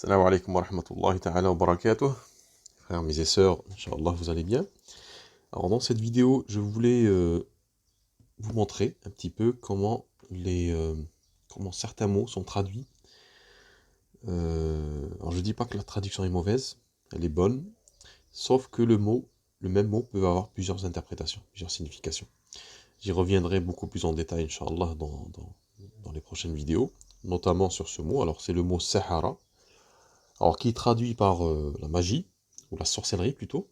Salam alaikum wa rahmatullahi ta'ala wa barakatuh. Frères, mes et sœurs, Inch'Allah, vous allez bien. Alors, dans cette vidéo, je voulais vous montrer un petit peu comment certains mots sont traduits. Alors, je dis pas que la traduction est mauvaise, elle est bonne, sauf que le même mot peut avoir plusieurs interprétations, plusieurs significations. J'y reviendrai beaucoup plus en détail, Inch'Allah, dans les prochaines vidéos, notamment sur ce mot. Alors, c'est le mot Sahara, alors qui est traduit par la magie, ou la sorcellerie plutôt.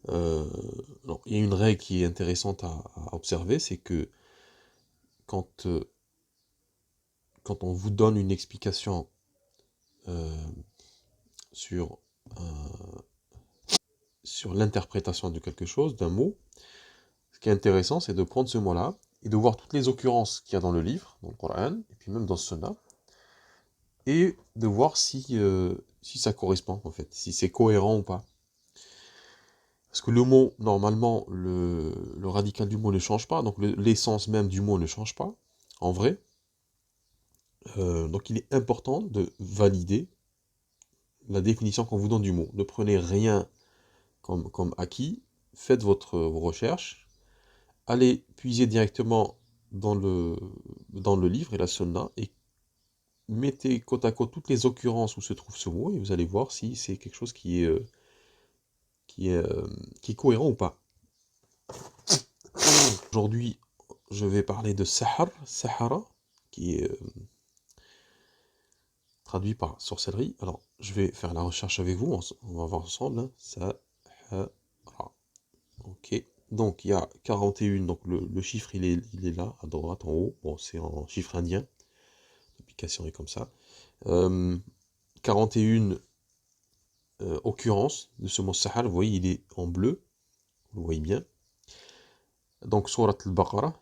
Alors, il y a une règle qui est intéressante à observer, c'est que quand, euh, quand on vous donne une explication euh, sur, sur l'interprétation de quelque chose, d'un mot, ce qui est intéressant, c'est de prendre ce mot-là et de voir toutes les occurrences qu'il y a dans le livre, dans le Coran, et puis même dans ce Sunna, et de voir si ça correspond, en fait, si c'est cohérent ou pas. Parce que le mot, normalement, le radical du mot ne change pas, donc l'essence même du mot ne change pas, en vrai. Donc il est important de valider la définition qu'on vous donne du mot. Ne prenez rien comme acquis, faites vos recherches, allez puiser directement dans le livre et la sunna, et mettez côte à côte toutes les occurrences où se trouve ce mot, et vous allez voir si c'est quelque chose qui est, euh, qui est cohérent ou pas. Aujourd'hui, je vais parler de Sahara, qui est traduit par sorcellerie. Alors, je vais faire la recherche avec vous, on va voir ensemble, hein. Sahara. Ok. Donc, il y a 41, donc le chiffre, il est là, à droite, en haut. Bon, c'est en chiffre indien. L'application est comme ça. 41 occurrences de ce mot Sahar. Vous voyez, il est en bleu. Vous le voyez bien. Donc, Surat al-Baqarah.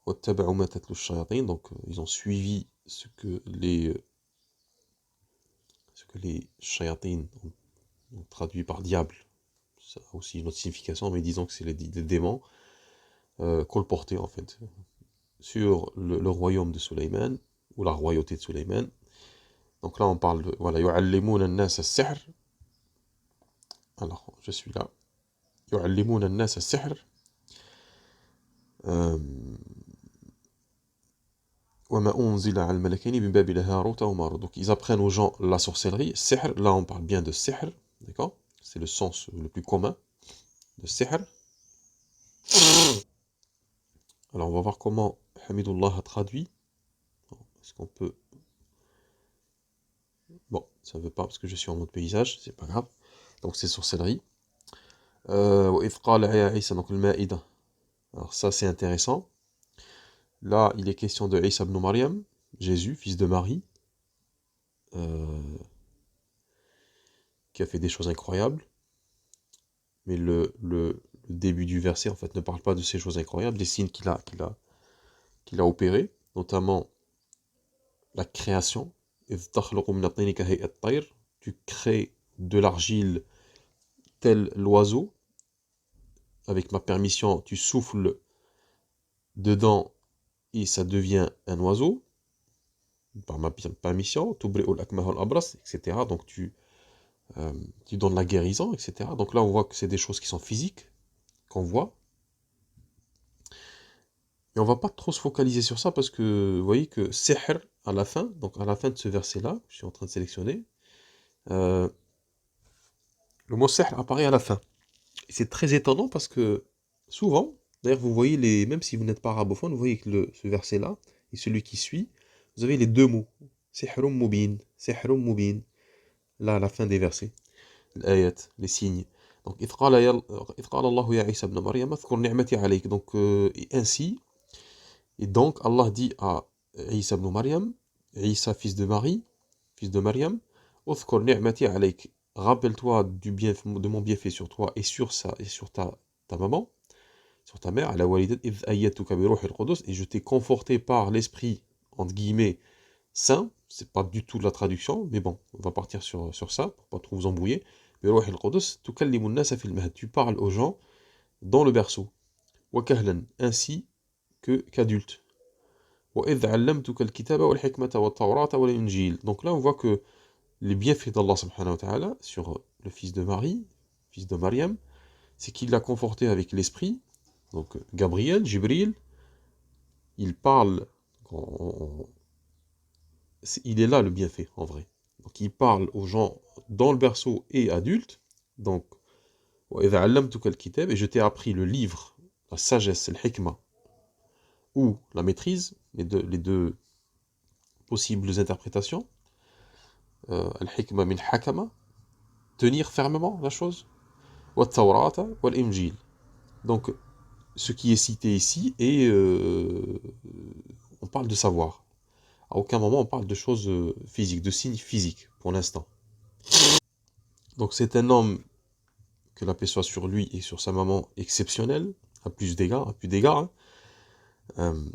Donc, ils ont suivi ce que les shayatin ont traduit par diable. Ça a aussi une autre signification, mais disons que c'est les démons colportés en fait sur le royaume de Sulayman, ou la royauté de Sulayman. Donc là on parle de, voilà, yu'allimuna an-nas as-sihr. Alors je suis là. Yu'allimuna an-nas as-sihr. وما أنزل على الملكين ببابل هاروت وماروت. Donc ils apprennent aux gens la sorcellerie. Sihr, là on parle bien de sihr, d'accord? C'est le sens le plus commun de sihr. Alors on va voir comment Hamidullah a traduit. Est-ce qu'on peut... Bon, ça ne veut pas parce que je suis en mode paysage, c'est pas grave. Donc c'est sorcellerie. وإذ قال يا عيسى, donc le Maïda. Alors ça c'est intéressant. Là il est question de Isa ibn Maryam, Jésus, fils de Marie, euh, qui a fait des choses incroyables. Mais le début du verset en fait ne parle pas de ces choses incroyables, des signes qu'il a opérés, notamment la création. إذ تخلق من الطين كهيئة الطير. Tu crées de l'argile tel l'oiseau. Avec ma permission, tu souffles dedans et ça devient un oiseau. Par ma permission, etc. Donc tu donnes la guérison, etc. Donc là on voit que c'est des choses qui sont physiques, qu'on voit. Et on va pas trop se focaliser sur ça parce que vous voyez que sihr à la fin, donc à la fin de ce verset-là, je suis en train de sélectionner, le mot sihr apparaît à la fin. Et c'est très étonnant parce que souvent, d'ailleurs vous voyez même si vous n'êtes pas arabophone, vous voyez que ce verset-là et celui qui suit, vous avez les deux mots. Sihrum mubin, sihrum mubin, là à la fin des versets. الآيات, les signes. Donc, إذ قال الله يا عيسى ابن مريم اذكر نعمتي عليك. Donc, et ainsi, et donc Allah dit à Isa ibn Maryam, Isa fils de Marie, fils de Maryam, اذكر نعمتي عليك. Rappelle-toi de mon bienfait sur toi et sur ta maman, sur ta mère, على والدتك إذ أيدتك بروح القدس, et je t'ai conforté par l'esprit, entre guillemets, saint. C'est pas du tout de la traduction, mais bon, on va partir sur ça, pour pas trop vous embrouiller. بروح القدس تكلم الناس في المهد. Tu parles aux gens dans le berceau. وكهلا, ainsi qu'adulte. وإذ علمتك الكتاب والحكمة والتوراة والإنجيل. Donc là, on voit que les bienfaits d'Allah subhanahu wa ta'ala sur le fils de Marie, fils de Mariam, c'est qu'il l'a conforté avec l'esprit. Donc Gabriel, Jibril, il parle, il est là le bienfait en vrai. Donc il parle aux gens dans le berceau et adultes. Donc, et je t'ai appris le livre, la sagesse, le hikmah, ou la maîtrise, les deux possibles interprétations. Al-hikmah min hakama, tenir fermement la chose. Wa tawrata wa l'injil. Donc, ce qui est cité ici, et on parle de savoir. À aucun moment on parle de choses physiques, de signes physiques, pour l'instant. Donc c'est un homme, que la paix soit sur lui et sur sa maman, exceptionnel, à plus d'égards, hein, euh,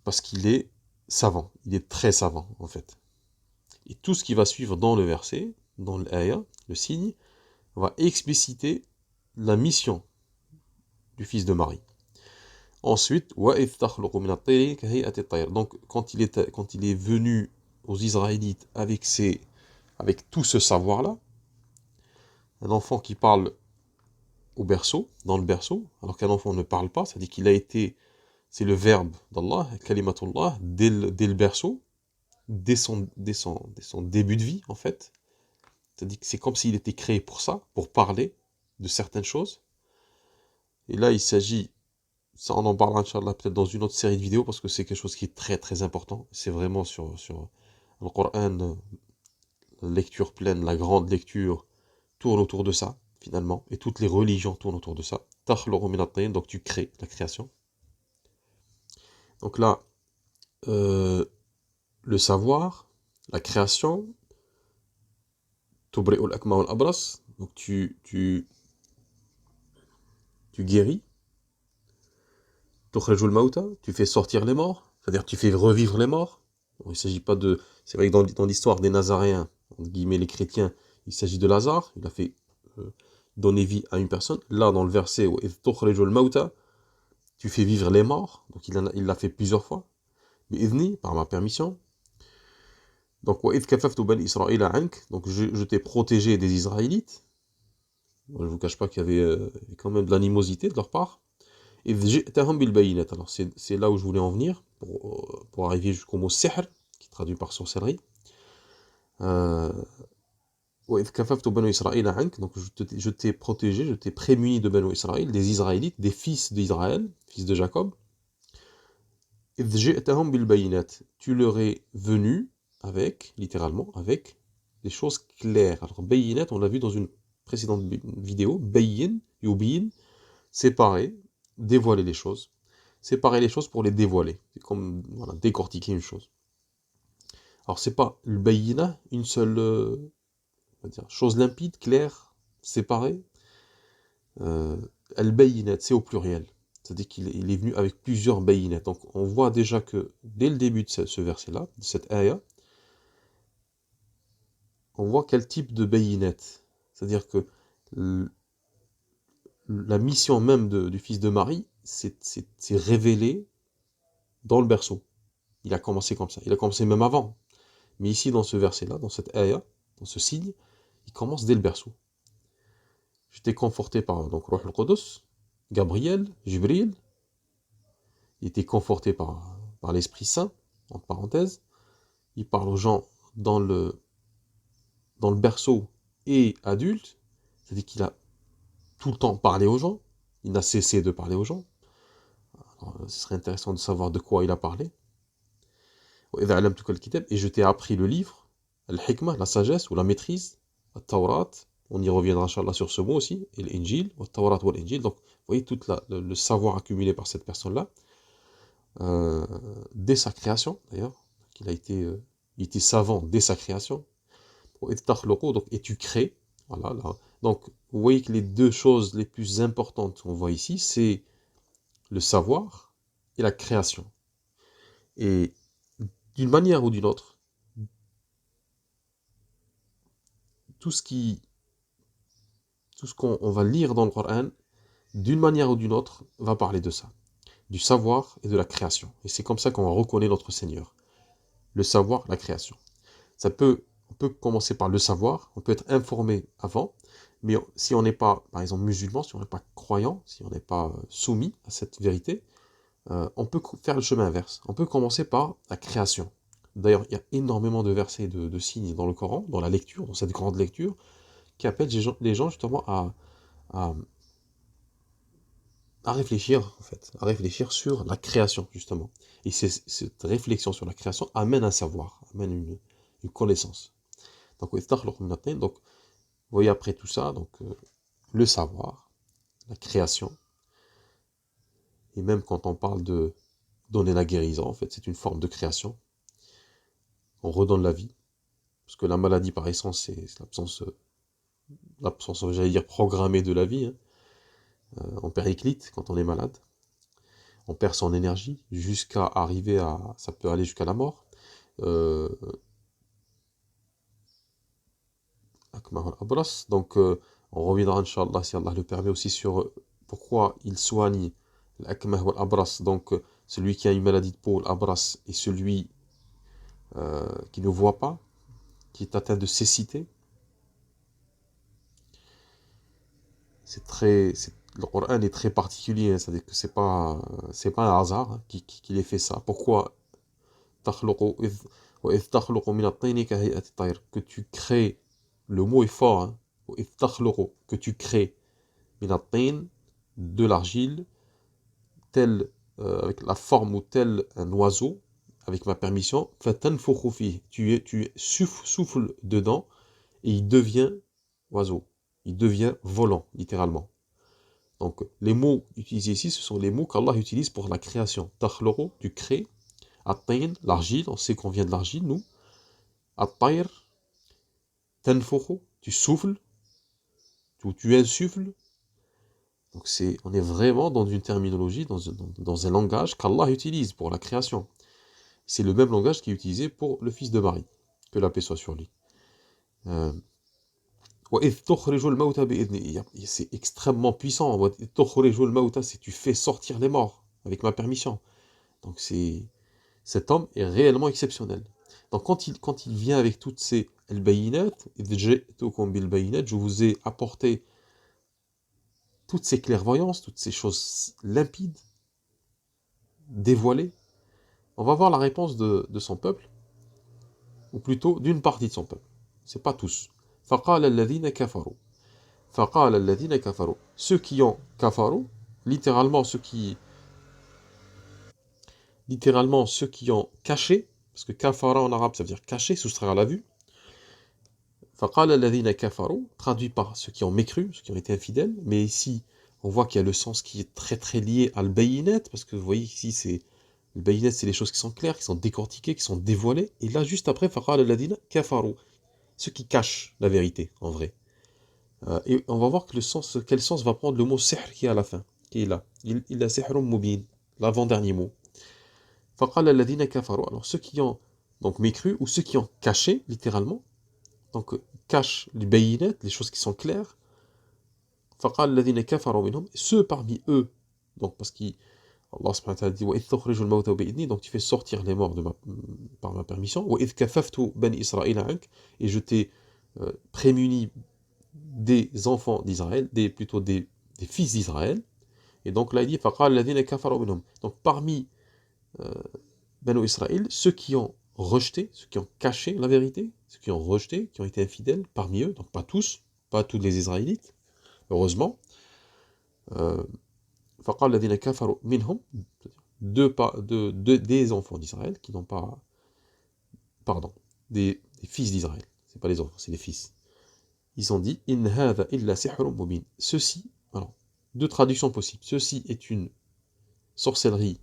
parce qu'il est savant, il est très savant en fait. Et tout ce qui va suivre dans le verset, dans l'aya, le signe, va expliciter la mission du fils de Marie. Ensuite, donc quand il est venu aux Israélites avec tout ce savoir-là, un enfant qui parle au berceau, dans le berceau, alors qu'un enfant ne parle pas, c'est-à-dire qu'il a été, c'est le verbe d'Allah, kalimatullah, dès le berceau, dès son début de vie, en fait. C'est-à-dire que c'est comme s'il était créé pour ça, pour parler de certaines choses. Et là, il s'agit, ça on en parlera, Inch'Allah, peut-être dans une autre série de vidéos, parce que c'est quelque chose qui est très très important. C'est vraiment sur le Coran, la lecture pleine, la grande lecture, tourne autour de ça, finalement, et toutes les religions tournent autour de ça. Donc tu crées, la création. Donc là, le savoir, la création, tubri'ul akma wal abras, donc tu guéris, tukhrajul mauta, tu fais sortir les morts, c'est-à-dire tu fais revivre les morts. Bon, il s'agit pas de... C'est vrai que dans l'histoire des Nazaréens, entre guillemets les chrétiens, il s'agit de Lazare, il a fait donner vie à une personne. Là, dans le verset, tukhrajul mauta, tu fais vivre les morts, donc il l'a fait plusieurs fois. Bi'idhni, par ma permission. Donc, donc je t'ai protégé des Israélites. Moi, je ne vous cache pas qu'il y avait quand même de l'animosité de leur part. Alors, c'est là où je voulais en venir, pour arriver jusqu'au mot sihr, qui est traduit par sorcellerie. Donc, je t'ai protégé, je t'ai prémuni de Banu Israël, des Israélites, des fils d'Israël, fils de Jacob. Tu leur es venu avec, littéralement, avec des choses claires. Alors, bayinat, on l'a vu dans une précédente vidéo, bayin, yubiyin, séparer, dévoiler les choses. Séparer les choses pour les dévoiler. C'est comme, voilà, décortiquer une chose. Alors, c'est pas le bayina, une seule on va dire, chose limpide, claire, séparée. Al-bayinat, c'est au pluriel. C'est-à-dire qu'il est venu avec plusieurs bayinat. Donc, on voit déjà que, dès le début de ce verset-là, de cette ayah, on voit quel type de bayinat. C'est-à-dire que la mission même du fils de Marie, c'est révélé dans le berceau. Il a commencé comme ça. Il a commencé même avant. Mais ici, dans ce verset-là, dans cette ayah, dans ce signe, il commence dès le berceau. J'étais conforté par donc Ruh al-Qudus, Gabriel, Jibril. Il était conforté par l'Esprit Saint, entre parenthèses. Il parle aux gens dans le berceau et adulte. C'est-à-dire qu'il a tout le temps parlé aux gens. Il n'a cessé de parler aux gens. Alors, ce serait intéressant de savoir de quoi il a parlé. Et je t'ai appris le livre, al-hikmah, la sagesse ou la maîtrise, al-tawrat, on y reviendra Inch'Allah sur ce mot aussi, et l'injil, al-tawrat ou l'injil. Donc, vous voyez tout le savoir accumulé par cette personne-là, dès sa création d'ailleurs, il était savant dès sa création. Donc, et tu crées, voilà, là. Donc, vous voyez que les deux choses les plus importantes qu'on voit ici, c'est le savoir et la création. Et d'une manière ou d'une autre, tout ce qu'on va lire dans le Coran, d'une manière ou d'une autre, va parler de ça, du savoir et de la création. Et c'est comme ça qu'on reconnaît notre Seigneur. Le savoir, la création. Ça peut on peut commencer par le savoir, on peut être informé avant, mais si on n'est pas, par exemple, musulman, si on n'est pas croyant, si on n'est pas soumis à cette vérité, on peut faire le chemin inverse. On peut commencer par la création. D'ailleurs, il y a énormément de versets, de signes dans le Coran, dans la lecture, dans cette grande lecture, qui appellent les gens justement à, à réfléchir, en fait, à réfléchir sur la création, justement. Et cette réflexion sur la création amène un savoir, amène une connaissance. Donc, vous voyez après tout ça, donc, le savoir, la création, et même quand on parle de donner la guérison, en fait, c'est une forme de création. On redonne la vie, parce que la maladie, par essence, c'est l'absence, j'allais dire, programmée de la vie, hein. On périclite quand on est malade, on perd son énergie, jusqu'à arriver à, ça peut aller jusqu'à la mort. Euh, Donc, on reviendra, Inch'Allah, si Allah le permet, aussi sur pourquoi il soigne l'akmah wal abras, donc celui qui a une maladie de peau, l'abras, et celui qui ne voit pas, qui est atteint de cécité. Le Coran est très particulier, hein, c'est-à-dire que c'est pas un hasard, hein, qu'il ait fait ça. Pourquoi que tu crées, le mot est fort, hein, que tu crées de l'argile, avec la forme ou tel un oiseau, avec ma permission, tu souffles dedans, et il devient oiseau, il devient volant, littéralement. Donc, les mots utilisés ici, ce sont les mots qu'Allah utilise pour la création. Takhluqu, tu crées. At-tayn, l'argile, on sait qu'on vient de l'argile, nous. At-tayr, tanfukhu, tu souffles, tu insuffles. Donc, on est vraiment dans une terminologie, dans un langage qu'Allah utilise pour la création. C'est le même langage qui est utilisé pour le fils de Marie, que la paix soit sur lui. C'est extrêmement puissant. Si tu fais sortir les morts avec ma permission. Donc cet homme est réellement exceptionnel. Donc quand il vient avec toutes ces al-bayinat, je vous ai apporté toutes ces clairvoyances, toutes ces choses limpides, dévoilées, on va voir la réponse de son peuple, ou plutôt d'une partie de son peuple. C'est pas tous. فَقَالَ الَّذِينَ كَفَرُوا فَقَالَ الَّذِينَ كَفَرُوا Ceux qui ont kafaru, littéralement ceux qui ont caché, parce que kafara en arabe ça veut dire cacher, soustraire à la vue. فَقَالَ الَّذِينَ كَفَرُوا traduit par ceux qui ont mécru, ceux qui ont été infidèles, mais ici on voit qu'il y a le sens qui est très très lié à al-bayinat, parce que vous voyez ici le bayinat c'est les choses qui sont claires, qui sont décortiquées, qui sont dévoilées, et là juste après فَقَالَ الَّذِينَ كَفَرُوا ceux qui cachent la vérité en vrai. Et on va voir que quel sens va prendre le mot sihr qui est à la fin, qui est là. Il a sihrun mubin, l'avant-dernier mot. فَقَالَ الَّذِينَ كَفَرُوا alors ceux qui ont donc mécru, ou ceux qui ont caché, littéralement, donc cachent les bayinat, les choses qui sont claires. فَقَالَ الَّذِينَ كَفَرُوا مِنْهُمْ ceux parmi eux, donc parce qu'Allah subhanahu wa ta'ala dit وَإِذْ تُخْرِجُ الْمَوْتَى بِإِذْنِي donc tu fais sortir les morts par ma permission. وَإِذْ كَفَفْتُ بَنِي إِسْرَائِيلَ عَنْكَ et je t'ai prémuni des enfants d'Israël, plutôt des fils d'Israël. Et donc là il dit فَقَالَ الَّذِينَ كَفَرُوا مِنْهُمْ donc parmi Banu Israël, ceux qui ont rejeté, ceux qui ont caché la vérité, ceux qui ont rejeté, qui ont été infidèles, parmi eux, donc pas tous les Israélites, heureusement. فَقَالَ الَّذِينَ كَفَرُوا مِنْهُمْ des enfants d'Israël qui n'ont pas, pardon, des fils d'Israël, c'est pas les enfants, c'est les fils. Ils ont dit إِنْ هَذَا إِلَّا سِحْرٌ مُبِينٌ ceci, alors, deux traductions possibles, ceci est une sorcellerie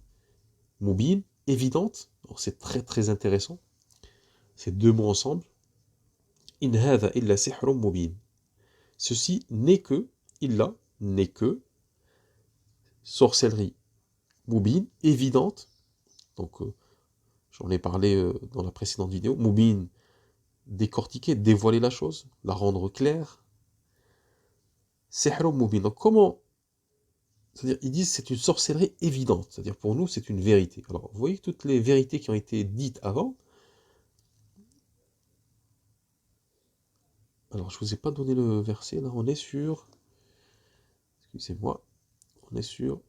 mubin, évidente, alors c'est très très intéressant, ces deux mots ensemble, in hadha illa sihrun mubin. Ceci n'est que, n'est que, sorcellerie mubin, évidente, donc j'en ai parlé dans la précédente vidéo, mubin, décortiquer, dévoiler la chose, la rendre claire, sihrun mubin. Donc comment, c'est-à-dire ils disent c'est une sorcellerie évidente, c'est-à-dire pour nous c'est une vérité. Alors vous voyez toutes les vérités qui ont été dites avant, Alors, je vous ai pas donné le verset, là, on est sur... Excusez-moi, on est sur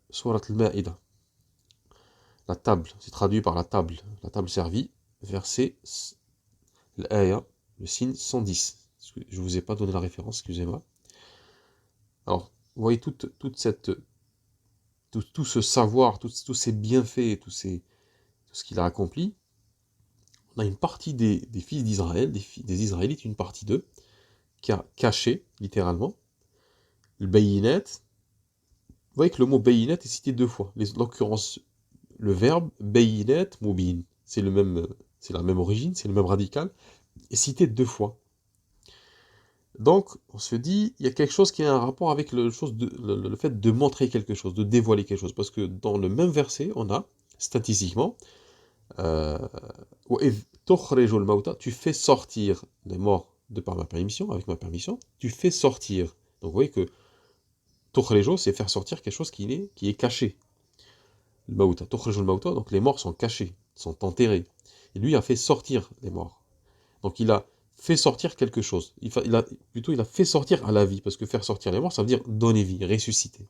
Surat al-Ma'ida. La table, c'est traduit par la table servie, verset l'aya, le signe 110. Je vous ai pas donné la référence, excusez-moi. Alors, vous voyez toute cette, tout ce savoir, tous ces bienfaits, tout ce qu'il a accompli. On a une partie des fils d'Israël, des Israélites, une partie d'eux, qui a caché, littéralement, le bayinet. Vous voyez que le mot bayinet est cité deux fois. L'occurrence, le verbe bayinet mubin, c'est la même origine, c'est le même radical, est cité deux fois. Donc, on se dit, il y a quelque chose qui a un rapport avec le fait de montrer quelque chose, de dévoiler quelque chose. Parce que dans le même verset, on a, statistiquement, tu fais sortir les morts de par ma permission, avec ma permission, tu fais sortir. Donc vous voyez que tukhrejo, c'est faire sortir quelque chose qui est caché. Le mauta, tukhrejo mauta, donc les morts sont cachés, sont enterrés. Et lui a fait sortir les morts. Donc il a fait sortir quelque chose. Il a fait sortir à la vie, parce que faire sortir les morts, ça veut dire donner vie, ressusciter.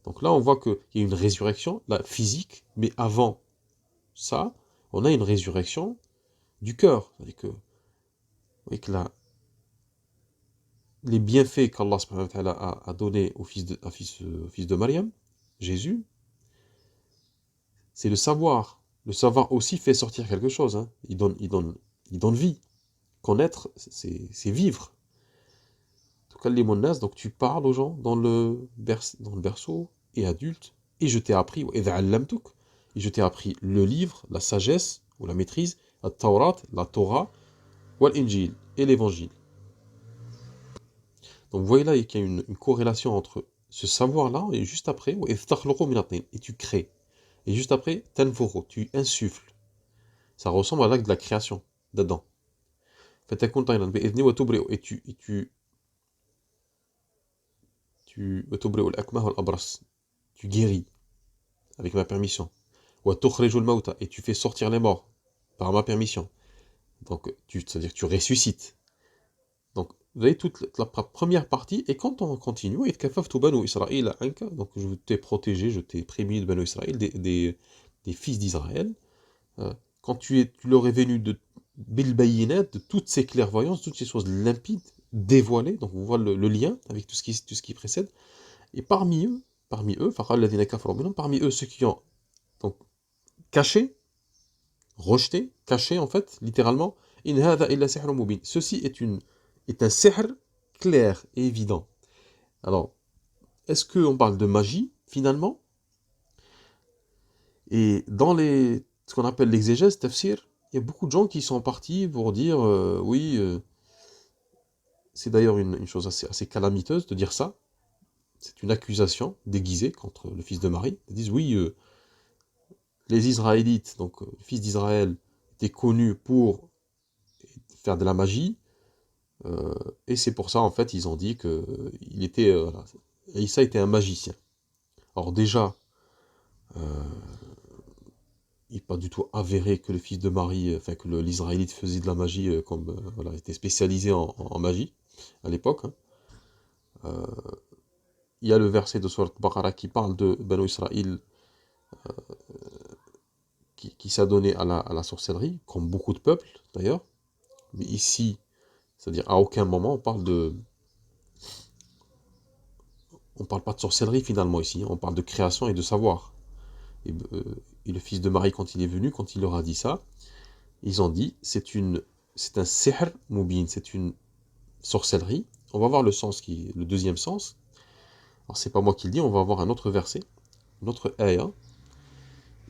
Donc là, on voit qu'il y a une résurrection, la physique, mais avant ça, on a une résurrection du cœur. C'est-à-dire que les bienfaits qu'Allah subhanahu wa ta'ala a donné au fils de Mariam, Jésus, c'est le savoir. Le savoir aussi fait sortir quelque chose. Hein. Il donne vie. Connaître, c'est vivre. Donc tu parles aux gens dans le berceau et adultes, et je t'ai appris, et je t'ai appris le livre, la sagesse, ou la maîtrise, la Taurat, la Torah, l'Injil, et l'évangile. Donc vous voyez là qu'il y a une corrélation entre ce savoir-là, et juste après, et tu crées. Et juste après, tu insuffles. Ça ressemble à l'acte de la création, dedans. Et tu guéris avec ma permission. Et tu fais sortir les morts par ma permission. Donc, c'est-à-dire que tu ressuscites. Donc, vous avez toute la première partie, et quand on continue, donc je t'ai protégé, je t'ai prévenu de Banu Israël, des fils d'Israël, quand tu leur es venu de Bilbayinet, de toutes ces clairvoyances, toutes ces choses limpides, dévoilées, donc on voit le lien avec tout ce qui précède, et parmi eux, parmi eux, ceux qui ont donc caché, rejeté, caché en fait, littéralement, in hadha illa sihrun mubin. Ceci est un sihr clair et évident. Alors, est-ce qu'on parle de magie, finalement? Et dans ce qu'on appelle l'exégèse, tafsir, il y a beaucoup de gens qui sont partis pour dire, oui, c'est d'ailleurs une chose assez calamiteuse de dire ça, c'est une accusation déguisée contre le fils de Marie. Ils disent, oui, les Israélites, donc le fils d'Israël, étaient connus pour faire de la magie, et c'est pour ça, en fait, ils ont dit que il était, voilà, Issa était un magicien. Alors déjà, euh, il n'est pas du tout avéré que le fils de Marie, enfin que l'Israélite faisait de la magie, comme voilà, était spécialisé en magie à l'époque. Hein. Il y a le verset de Surat Baqarah qui parle de Banu Israël qui s'adonnait à la sorcellerie, comme beaucoup de peuples d'ailleurs. Mais ici, c'est-à-dire à aucun moment on parle pas de sorcellerie finalement ici, on parle de création et de savoir. Et le fils de Marie, quand il est venu, quand il leur a dit ça, ils ont dit c'est un sihr mubin, c'est une sorcellerie. On va voir le deuxième sens. Alors c'est pas moi qui le dis, on va voir un autre verset, une autre ayah,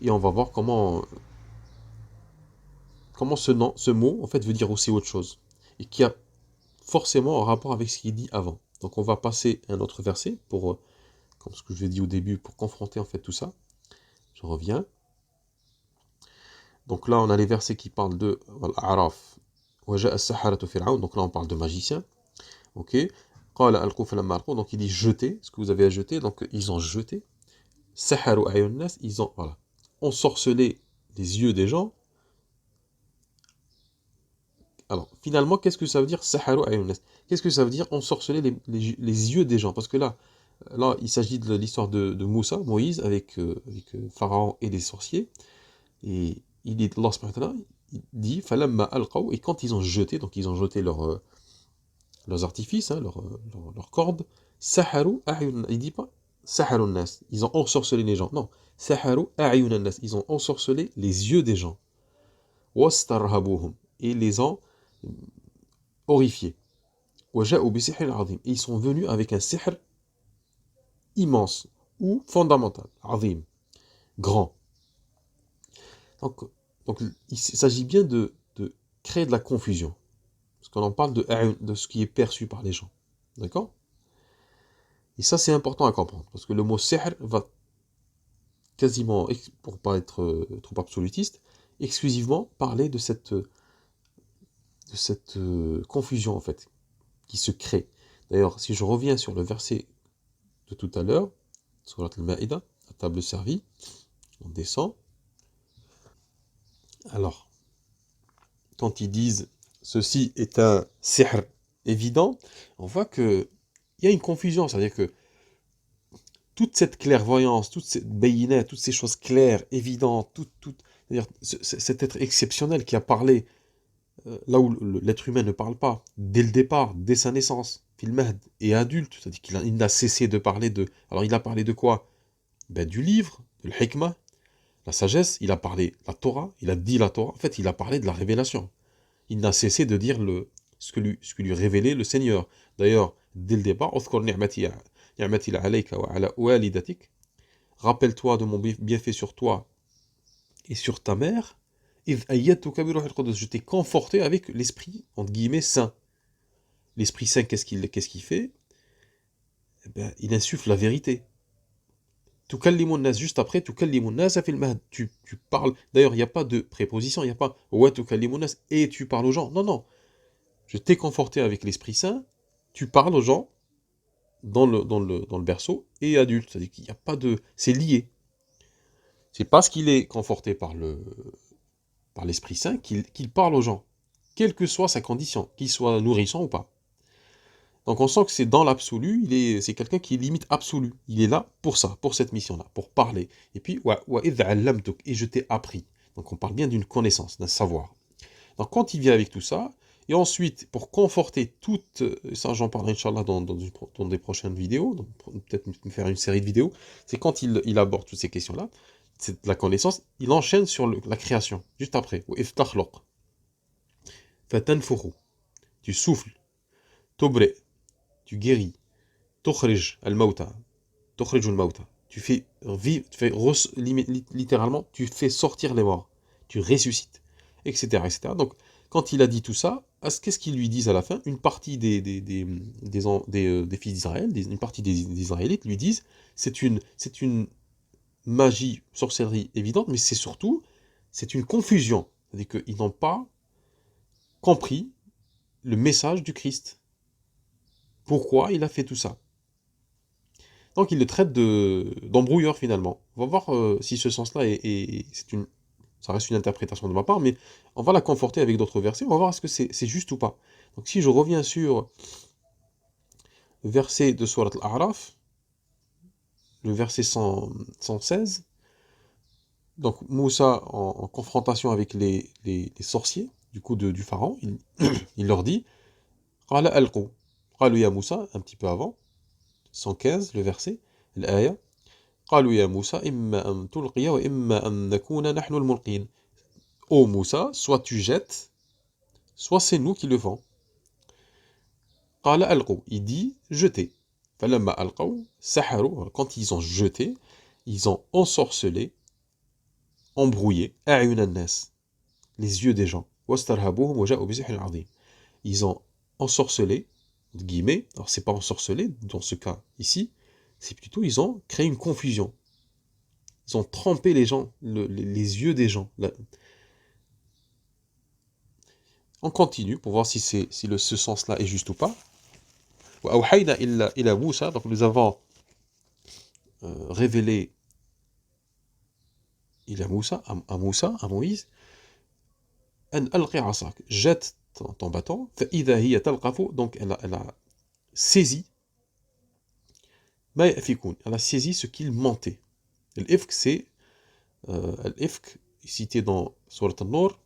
et on va voir comment ce mot en fait veut dire aussi autre chose, et qui a forcément un rapport avec ce qu'il dit avant. Donc on va passer à un autre verset pour, comme ce que je l'ai dit au début, pour confronter en fait tout ça. Je reviens. Donc là on a les versets qui parlent de Al-A'raf. Donc là on parle de magiciens. Ok. Donc il dit jeter, ce que vous avez à jeter. Donc ils ont jeté. Ils ont ensorcelé les yeux des gens. Alors, finalement, qu'est-ce que ça veut dire saharu ayun nas? Qu'est-ce que ça veut dire ensorceler les yeux des gens? Parce que là, il s'agit de l'histoire de Moussa, Moïse, avec Pharaon et les sorciers. Et Allah subhanahu wa ta'ala, il dit falamma alqaw, et quand ils ont jeté, donc ils ont jeté leurs artifices, hein, leurs cordes, saharu ayun, il dit pas saharu nas, ils ont ensorcelé les gens. Non, saharu ayun nas, ils ont ensorcelé les yeux des gens. Wastarhabuhum, et les ont horrifiés. Waja'u bi sihrin azim, et ils sont venus avec un sihr immense ou fondamental, azim, grand. Donc, donc il s'agit bien de créer de la confusion. Parce qu'on en parle de ce qui est perçu par les gens. D'accord? Et ça, c'est important à comprendre. Parce que le mot sihr va quasiment, pour pas être trop absolutiste, exclusivement parler de cette confusion, en fait, qui se crée. D'ailleurs, si je reviens sur le verset de tout à l'heure, Surat al-Ma'ida, la table servie, on descend. Alors, quand ils disent ceci est un sihr évident, on voit que il y a une confusion, c'est-à-dire que toute cette clairvoyance, toute cette bayinah, toutes ces choses claires, évidentes, c'est-à-dire cet être exceptionnel qui a parlé là où l'être humain ne parle pas, dès le départ, dès sa naissance, fil mahd, et adulte, c'est-à-dire qu'il n'a cessé de parler de... Alors il a parlé de quoi? Ben, du livre, de l'hikmah, la sagesse, il a parlé de la Torah, il a dit la Torah, en fait il a parlé de la révélation. Il n'a cessé de dire ce que lui révélait le Seigneur. D'ailleurs, dès le départ, rappelle-toi de mon bienfait sur toi et sur ta mère. Je t'ai conforté avec l'esprit, entre guillemets, saint. L'esprit saint, qu'est-ce qu'il fait? Eh ben, il insuffle la vérité. Tukallimun nas, juste après, tukallimun nas fil mahd. Tu parles. D'ailleurs, il n'y a pas de préposition, il n'y a pas ouais, tukallimun nas et tu parles aux gens. Non, non. Je t'ai conforté avec l'Esprit Saint, tu parles aux gens dans le berceau et adulte. C'est-à-dire qu'il n'y a pas de. C'est lié. C'est parce qu'il est conforté par l'Esprit Saint qu'il parle aux gens, quelle que soit sa condition, qu'il soit nourrissant ou pas. Donc on sent que c'est dans l'absolu, c'est quelqu'un qui est limite absolu. Il est là pour ça, pour cette mission-là, pour parler. Et puis, et je t'ai appris. Donc on parle bien d'une connaissance, d'un savoir. Donc quand il vient avec tout ça, et ensuite, pour conforter toute, ça j'en parlerai Inch'Allah dans des prochaines vidéos, peut-être me faire une série de vidéos, c'est quand il aborde toutes ces questions-là, c'est de la connaissance, il enchaîne sur la création, juste après. Tu souffles, tobre, tu guéris, tukhrij al-mauta, tukhrij al-mauta, tu fais vivre, littéralement, tu fais sortir les morts, tu ressuscites, etc., etc. Donc, quand il a dit tout ça, qu'est-ce qu'ils lui disent à la fin? Une partie des fils d'Israël, une partie des Israélites lui disent, c'est une magie, sorcellerie évidente, mais c'est une confusion. C'est-à-dire qu'ils n'ont pas compris le message du Christ. Pourquoi il a fait tout ça? Donc il le traite d'embrouilleur finalement. On va voir si ce sens-là ça reste une interprétation de ma part, mais on va la conforter avec d'autres versets. On va voir est-ce que c'est juste ou pas. Donc si je reviens sur le verset de Surat Al-A'raf, le verset 116, donc Moussa en confrontation avec les sorciers, du coup du pharaon, il leur dit Qala alqu. Qalu ya Moussa, un petit peu avant, 115, le verset, l'aya. قالوا يا موسى إما أن تلقي وإما أن نكون نحن الملقين. Ô Moussa, soit tu jettes, soit c'est nous qui le faisons. قال ألقوا, il dit jeter. فلما ألقوا سحروا, quand ils ont jeté, ils ont ensorcelé, embrouillé, أعين الناس, les yeux des gens. واسترهبوهم وجاءوا بسحر عظيم. Ils ont ensorcelé, entre guillemets, alors c'est pas ensorcelé dans ce cas ici, c'est plutôt ils ont créé une confusion. Ils ont trompé les gens, les yeux des gens. On continue pour voir si ce sens-là est juste ou pas. Donc nous avons révélé à Moussa, à Moïse, an alqi asak, jette ton bâton, فإذا هي تلقف, donc elle a saisi, ما يأفكون, elle a saisi ce qu'ils mentaient. L'ifk, c'est, l'ifk, cité dans Surat An-Nur,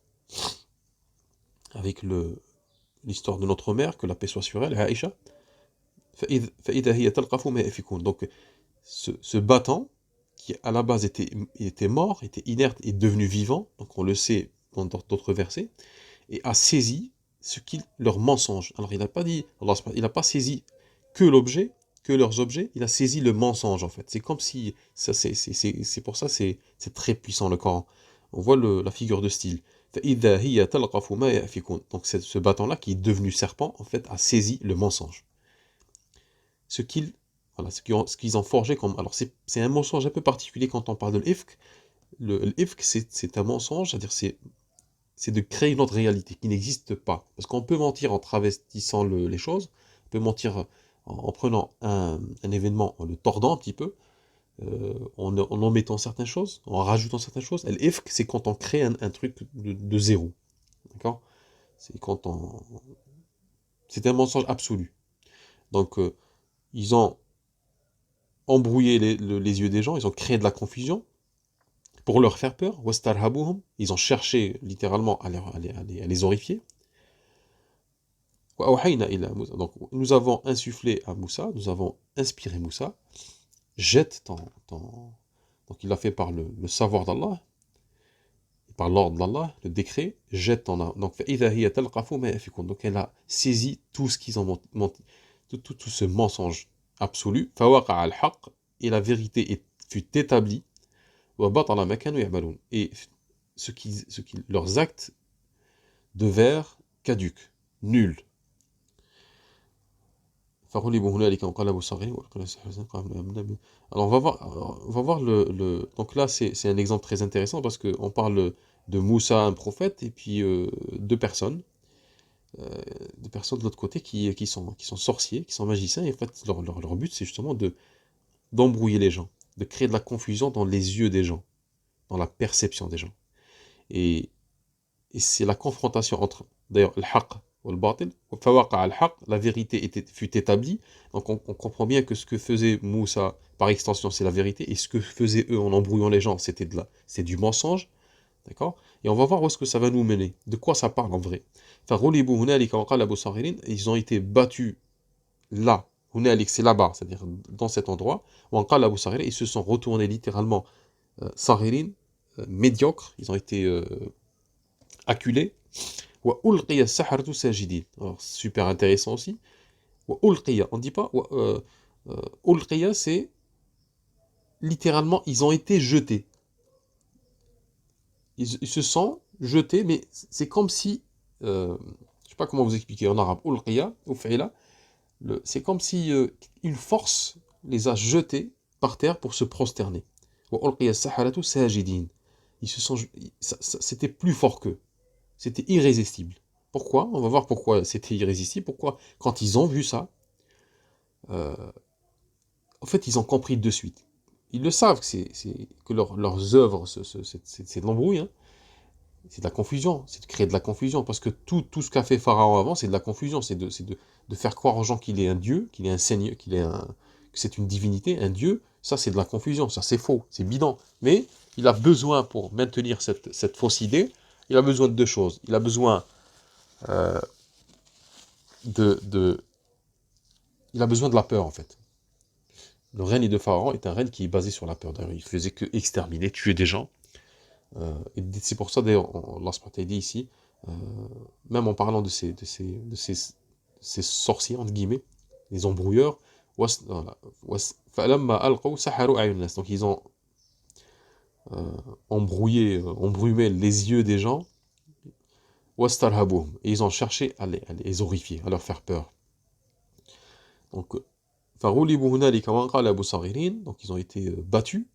avec l'histoire de notre mère, que la paix soit sur elle, Aïcha, فإذا هي تلقف ما يأفكون. Donc, ce battant, qui à la base était mort, était inerte, est devenu vivant, donc on le sait dans d'autres versets, et a saisi leur mensonge. Alors il n'a pas dit, il n'a pas saisi que l'objet, que leurs objets, il a saisi le mensonge en fait. C'est comme si, c'est pour ça c'est très puissant le Coran. On voit la figure de style. Donc ce battant-là qui est devenu serpent, en fait, a saisi le mensonge. Ce qu'ils ont forgé comme... Alors c'est un mensonge un peu particulier quand on parle de l'ifk. L'ifk, c'est un mensonge, c'est-à-dire c'est de créer une autre réalité qui n'existe pas. Parce qu'on peut mentir en travestissant les choses, on peut mentir en prenant un événement, en le tordant un petit peu, en omettant certaines choses, en rajoutant certaines choses. L'ifk, c'est quand on crée un truc de zéro. D'accord? C'est un mensonge absolu. Donc, ils ont embrouillé les yeux des gens, ils ont créé de la confusion pour leur faire peur. Ils ont cherché littéralement à les horrifier. Donc, nous avons insufflé à Moussa, nous avons inspiré Moussa, jette donc il l'a fait par le savoir d'Allah, par l'ordre d'Allah, le décret, jette donc elle a saisi tout ce qu'ils ont menti, tout ce mensonge absolu, et la vérité fut établie, et leurs actes devinrent caducs, nuls. Alors on va voir donc là c'est un exemple très intéressant parce qu'on parle de Moussa, un prophète, et puis deux personnes de l'autre côté qui sont sorciers, qui sont magiciens, et en fait leur but c'est justement d'embrouiller les gens, de créer de la confusion dans les yeux des gens, dans la perception des gens. Et c'est la confrontation entre, d'ailleurs, le haqq ou le batil, la vérité fut établie. Donc on comprend bien que ce que faisait Moussa, par extension, c'est la vérité, et ce que faisaient eux en embrouillant les gens, c'est du mensonge. D'accord? Et on va voir où est-ce que ça va nous mener. De quoi ça parle en vrai. Ils ont été battus là. C'est là-bas, c'est-à-dire dans cet endroit. Ils se sont retournés littéralement médiocres. Ils ont été acculés. Alors, super intéressant aussi. On ne dit pas. C'est littéralement, ils ont été jetés. Ils se sont jetés, mais c'est comme si. Je ne sais pas comment vous expliquer en arabe. C'est comme si une force les a jetés par terre pour se prosterner. C'était plus fort qu'eux. C'était irrésistible. Pourquoi? On va voir pourquoi c'était irrésistible. Pourquoi? Quand ils ont vu ça, en fait, ils ont compris de suite. Ils le savent que leurs œuvres, c'est de l'embrouille, hein. C'est de la confusion, c'est de créer de la confusion, parce que tout ce qu'a fait Pharaon avant, c'est de la confusion, c'est de faire croire aux gens qu'il est un dieu, qu'il est un seigneur, que c'est une divinité, un dieu. Ça, c'est de la confusion, ça c'est faux, c'est bidon. Mais il a besoin, pour maintenir cette fausse idée, il a besoin de deux choses. Il a besoin il a besoin de la peur, en fait. Le règne de Pharaon est un règne qui est basé sur la peur. D'ailleurs, il faisait que exterminer, tuer des gens. Et c'est pour ça, d'ailleurs, Allah dit ici, même en parlant de ces sorciers, entre guillemets, les embrouilleurs, donc ils ont embrumé les yeux des gens, et ils ont cherché à les horrifier, à leur faire peur. Donc, donc ils ont été battus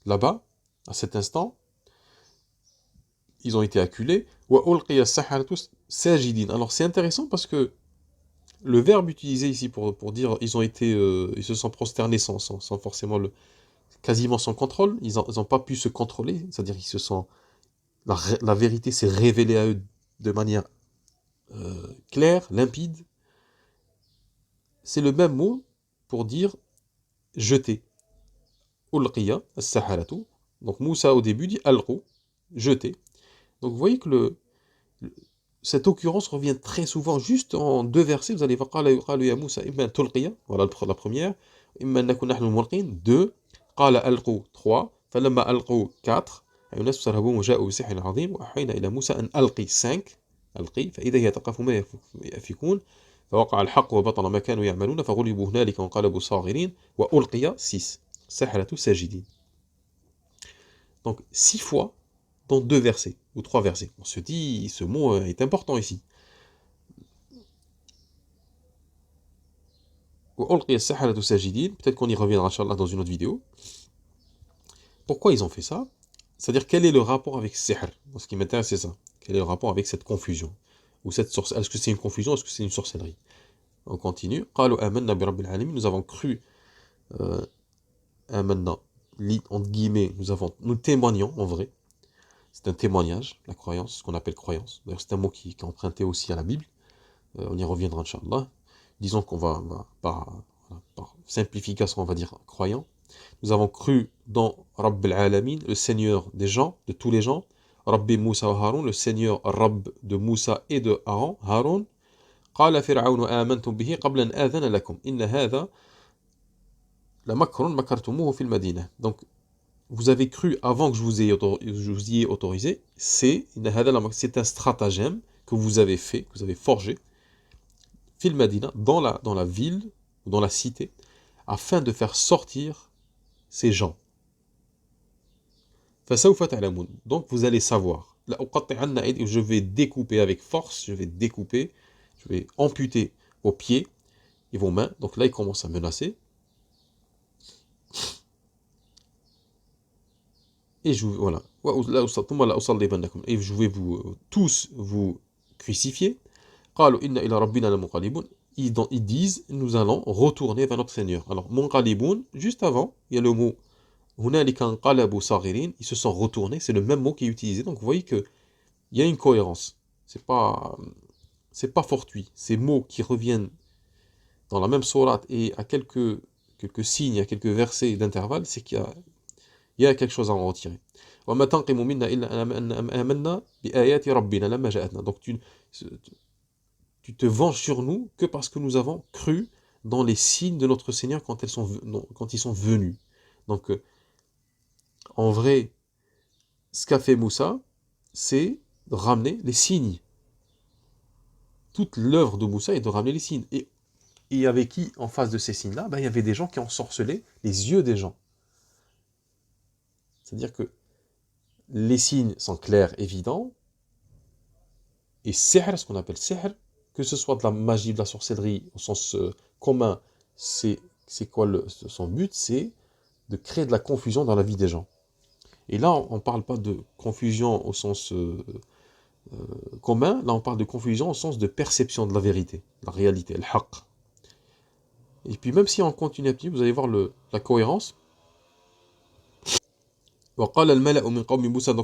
là-bas, à cet instant. Ils ont été acculés. Alors c'est intéressant parce que le verbe utilisé ici pour dire ils se sont prosternés sans forcément quasiment sans contrôle, ils n'ont pas pu se contrôler, c'est-à-dire qu'ils se sont, la vérité s'est révélée à eux de manière clair, limpide. C'est le même mot pour dire jeter. Ulqiya, as-saharatu. Donc Moussa au début dit alqu, jeter. Donc vous voyez que cette occurrence revient très souvent, juste en deux versets. Vous allez voir قالوا يا موسى إما تلقي, voilà la première. إما نكون نحن الملقين, 2. قال ألقوا, 3. فلما ألقوا, 4. أيها الناس فارهبوا وجاءوا بسحر عظيم وأوحينا إلى موسى أن ألقي, 5. ألقي فإذا هي تقف ما يأفكون فوقع الحق وبطل ما كانوا يعملون فغلبوا هنالك وانقلبوا صاغرين وألقي, 6. السحرة ساجدين. Donc 6 fois dans 2 versets, ou 3 versets. On se dit, ce mot est important ici. Peut-être qu'on y reviendra, Inch'Allah, dans une autre vidéo. Pourquoi ils ont fait ça? C'est-à-dire, quel est le rapport avec sihr? Ce qui m'intéresse, c'est ça. Quel est le rapport avec cette confusion? Ou cette source? Est-ce que c'est une confusion? Est-ce que c'est une sorcellerie? On continue. Nous avons cru, amanna, entre guillemets, nous témoignons, en vrai. C'est un témoignage, la croyance, ce qu'on appelle croyance. D'ailleurs, c'est un mot qui est emprunté aussi à la Bible. On y reviendra, Inch'Allah. Disons qu'on va par simplification, on va dire croyant. Nous avons cru dans Rabb al-Alamin, le Seigneur des gens, de tous les gens. Rabbi Moussa wa Haroun, le Seigneur Rabb de Moussa et de Haroun. قال فرعون آمنتم به قبل أن آذن لكم إن هذا لمكر مكرتموه في المدينة. Donc, vous avez cru avant que je vous y ai autorisé, c'est un stratagème que vous avez fait, que vous avez forgé, fil Madina, dans la ville, dans la cité, afin de faire sortir ces gens. Donc vous allez savoir. Je vais découper avec force, je vais amputer vos pieds et vos mains. Donc là, il commence à menacer. Et voilà. Et je vais tous vous crucifier. Ils disent, nous allons retourner vers notre Seigneur. Alors, munqaliboun, juste avant, il y a le mot ils se sont retournés, c'est le même mot qui est utilisé. Donc vous voyez qu'il y a une cohérence. C'est pas fortuit. Ces mots qui reviennent dans la même sourate et à quelques signes, à quelques versets d'intervalle, c'est qu'il y a quelque chose à en retirer. Donc tu te venges sur nous que parce que nous avons cru dans les signes de notre Seigneur quand ils sont venus. Donc en vrai, ce qu'a fait Moussa, c'est de ramener les signes. Toute l'œuvre de Moussa est de ramener les signes. Et il y avait qui en face de ces signes-là? Il y avait des gens qui ensorcelaient les yeux des gens. C'est-à-dire que les signes sont clairs, évidents, et sihr, ce qu'on appelle sihr, que ce soit de la magie, de la sorcellerie, au sens commun, c'est quoi son but? C'est de créer de la confusion dans la vie des gens. Et là, on ne parle pas de confusion au sens commun, là on parle de confusion au sens de perception de la vérité, la réalité, le haqq. Et puis même si on continue un petit peu, vous allez voir la cohérence. Donc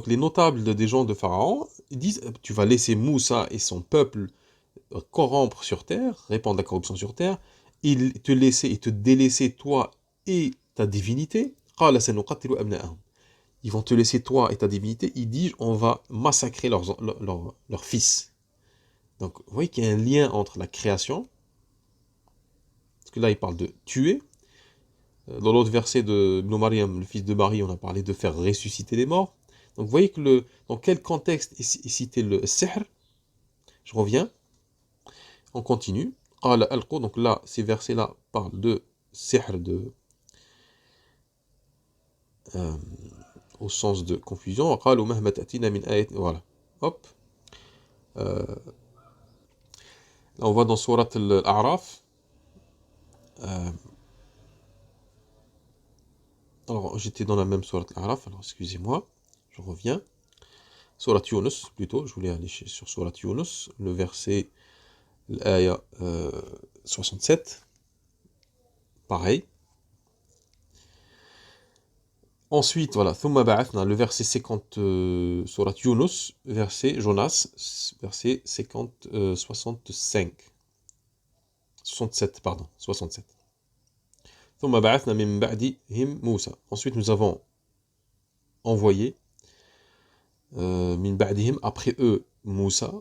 les notables des gens de Pharaon, ils disent, tu vas laisser Moussa et son peuple corrompre sur terre, répandre la corruption sur terre, et te laisser et te délaisser toi et ta divinité. Ils vont te laisser toi et ta divinité. Ils disent, on va massacrer leurs fils. Donc, vous voyez qu'il y a un lien entre la création, parce que là, il parle de tuer. Dans l'autre verset de Ibn Maryam, le fils de Marie, on a parlé de faire ressusciter les morts. Donc, vous voyez que dans quel contexte est cité le sihr? Je reviens. On continue. Donc là, ces versets-là parlent de sihr, au sens de confusion. Voilà. Hop. Là, on va dans Surat al-A'raf. Alors, j'étais dans la même Surat al-A'raf, alors excusez-moi, je reviens. Surat Yunus, plutôt, je voulais aller sur Surat Yunus, le verset, l'aya 67. Pareil. Ensuite, voilà, ثم بعثنا, le verset 50, surat Yunus, verset Jonas, verset 50, 65. 67, pardon, 67. ثم بعثنا من بعدهم موسى. Ensuite, nous avons envoyé, min ba'dihim, après eux, Moussa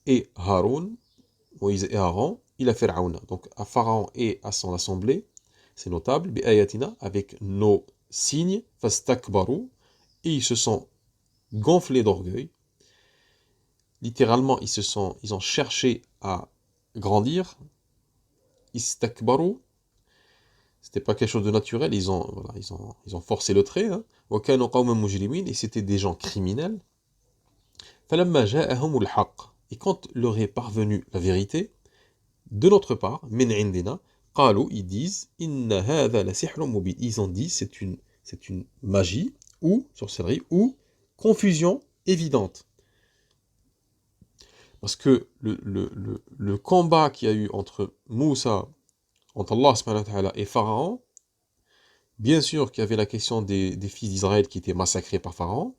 et Haroun, Moïse et Aaron, il a Pharaon. Donc à Pharaon et à son assemblée, c'est notable, bi ayatina, avec nos signes, fastakbaru, et ils se sont gonflés d'orgueil. Littéralement, ils ont cherché à grandir. Istakbaru, c'était pas quelque chose de naturel, ils ont forcé le trait. Hein. Wa kanu qawman mujrimin, et c'était des gens criminels. Falamma ja'ahum al-haqq, et quand leur est parvenue la vérité, de notre part, min indina, qalu, ils disent, inna hadha la sihrun mubin. Ils ont dit, c'est une magie, ou sorcellerie, ou confusion évidente. Parce que le combat qu'il y a eu entre Moussa, entre Allah subhanahu wa ta'ala et Pharaon, bien sûr qu'il y avait la question des fils d'Israël qui étaient massacrés par Pharaon.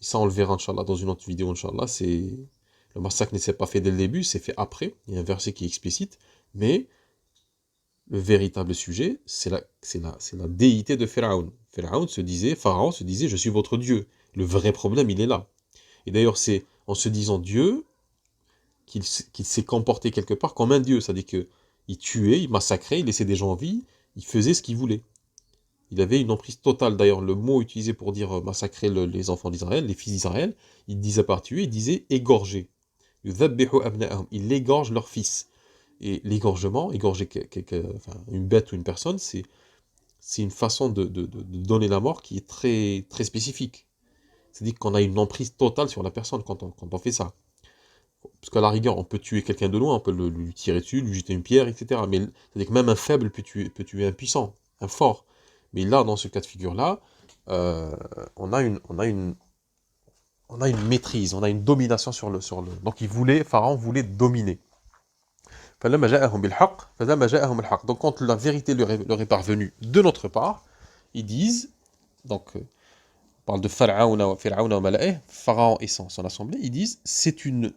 Ça, on le verra, Inch'Allah, dans une autre vidéo, Inch'Allah. Le massacre ne s'est pas fait dès le début, c'est fait après. Il y a un verset qui est explicite. Mais le véritable sujet, c'est la déité de Pharaon. Pharaon se disait, je suis votre Dieu. Le vrai problème, il est là. Et d'ailleurs, c'est en se disant Dieu qu'il s'est comporté quelque part comme un Dieu. C'est-à-dire qu'il tuait, il massacrait, il laissait des gens en vie, il faisait ce qu'il voulait. Il avait une emprise totale. D'ailleurs, le mot utilisé pour dire massacrer les enfants d'Israël, les fils d'Israël, il disait pas tuer, il disait égorger. Il égorge leurs fils. Et l'égorgement, égorger une bête ou une personne, c'est une façon de donner la mort qui est très, très spécifique. C'est-à-dire qu'on a une emprise totale sur la personne quand on fait ça. Parce qu'à la rigueur, on peut tuer quelqu'un de loin, on peut lui tirer dessus, lui jeter une pierre, etc. Mais c'est-à-dire que même un faible peut tuer un puissant, un fort. Mais là, dans ce cas de figure-là, on a une maîtrise, on a une domination sur le. Donc Pharaon voulait dominer. Donc quand la vérité leur est parvenue de notre part, ils disent, donc on parle de Pharaon et son assemblée, ils disent c'est une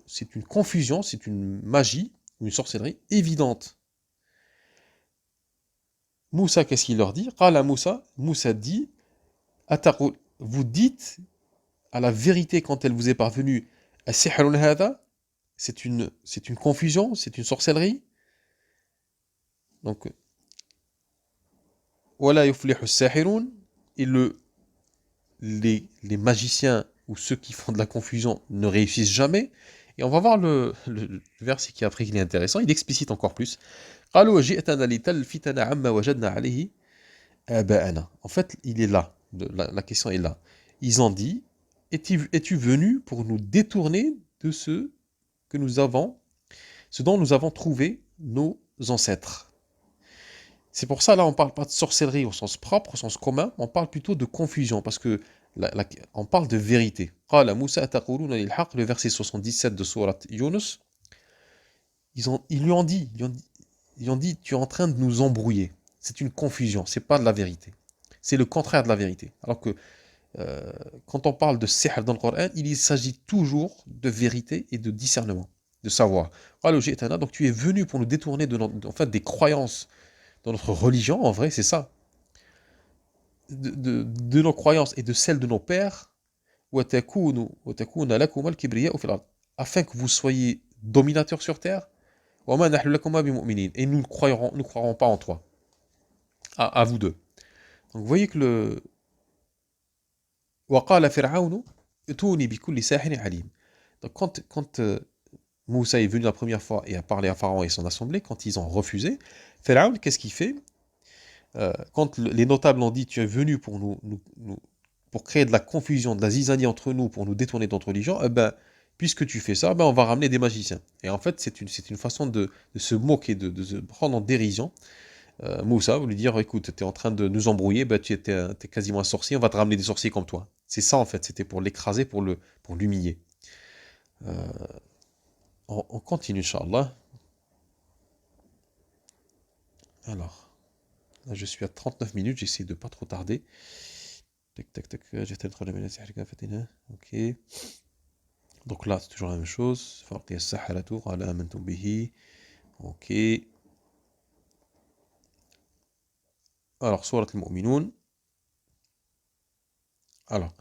confusion, c'est une magie, une sorcellerie évidente. Moussa, qu'est-ce qu'il leur dit? Qala Moussa dit, vous dites à la vérité quand elle vous est parvenue, c'est une confusion, c'est une sorcellerie. Donc, wala yuflihu as-sahirun, et les magiciens ou ceux qui font de la confusion ne réussissent jamais. Et on va voir le verset qui après, il est intéressant, il explicite encore plus. En fait, il est là, la question est là. Ils ont dit, es-tu venu pour nous détourner de ce dont nous avons trouvé nos ancêtres? C'est pour ça, là, on ne parle pas de sorcellerie au sens propre, au sens commun, on parle plutôt de confusion, parce que on parle de vérité. Qala Moussa ataquluna lil haqq, le verset 77 de sourate Yunus, ils lui ont dit, tu es en train de nous embrouiller. C'est une confusion, c'est pas de la vérité. C'est le contraire de la vérité. Alors que quand on parle de sihr dans le Coran, il s'agit toujours de vérité et de discernement, de savoir. Donc tu es venu pour nous détourner en fait, des croyances dans notre religion, en vrai, c'est ça. De nos croyances et de celles de nos pères, afin que vous soyez dominateurs sur terre, et nous ne croirons pas en toi, à vous deux. Donc vous voyez que donc quand Moussa est venu la première fois et a parlé à Pharaon et son assemblée, quand ils ont refusé, Pharaon, qu'est-ce qu'il fait? Quand les notables ont dit tu es venu pour pour créer de la confusion, de la zizanie entre nous, pour nous détourner de notre religion, eh ben, puisque tu fais ça, ben, on va ramener des magiciens. Et en fait, c'est une façon de se moquer, de se prendre en dérision. Moussa, vous lui dire, écoute, tu es en train de nous embrouiller, ben, tu es quasiment un sorcier, on va te ramener des sorciers comme toi. C'est ça en fait, c'était pour l'écraser, pour l'humilier. On continue, Inch'Allah. Alors, là je suis à 39 minutes, j'essaie de pas trop tarder. Tac, tac, tac. Ok. Donc là, c'est toujours la même chose. Ok. Alors, Surat al-Mu'minun. Alors,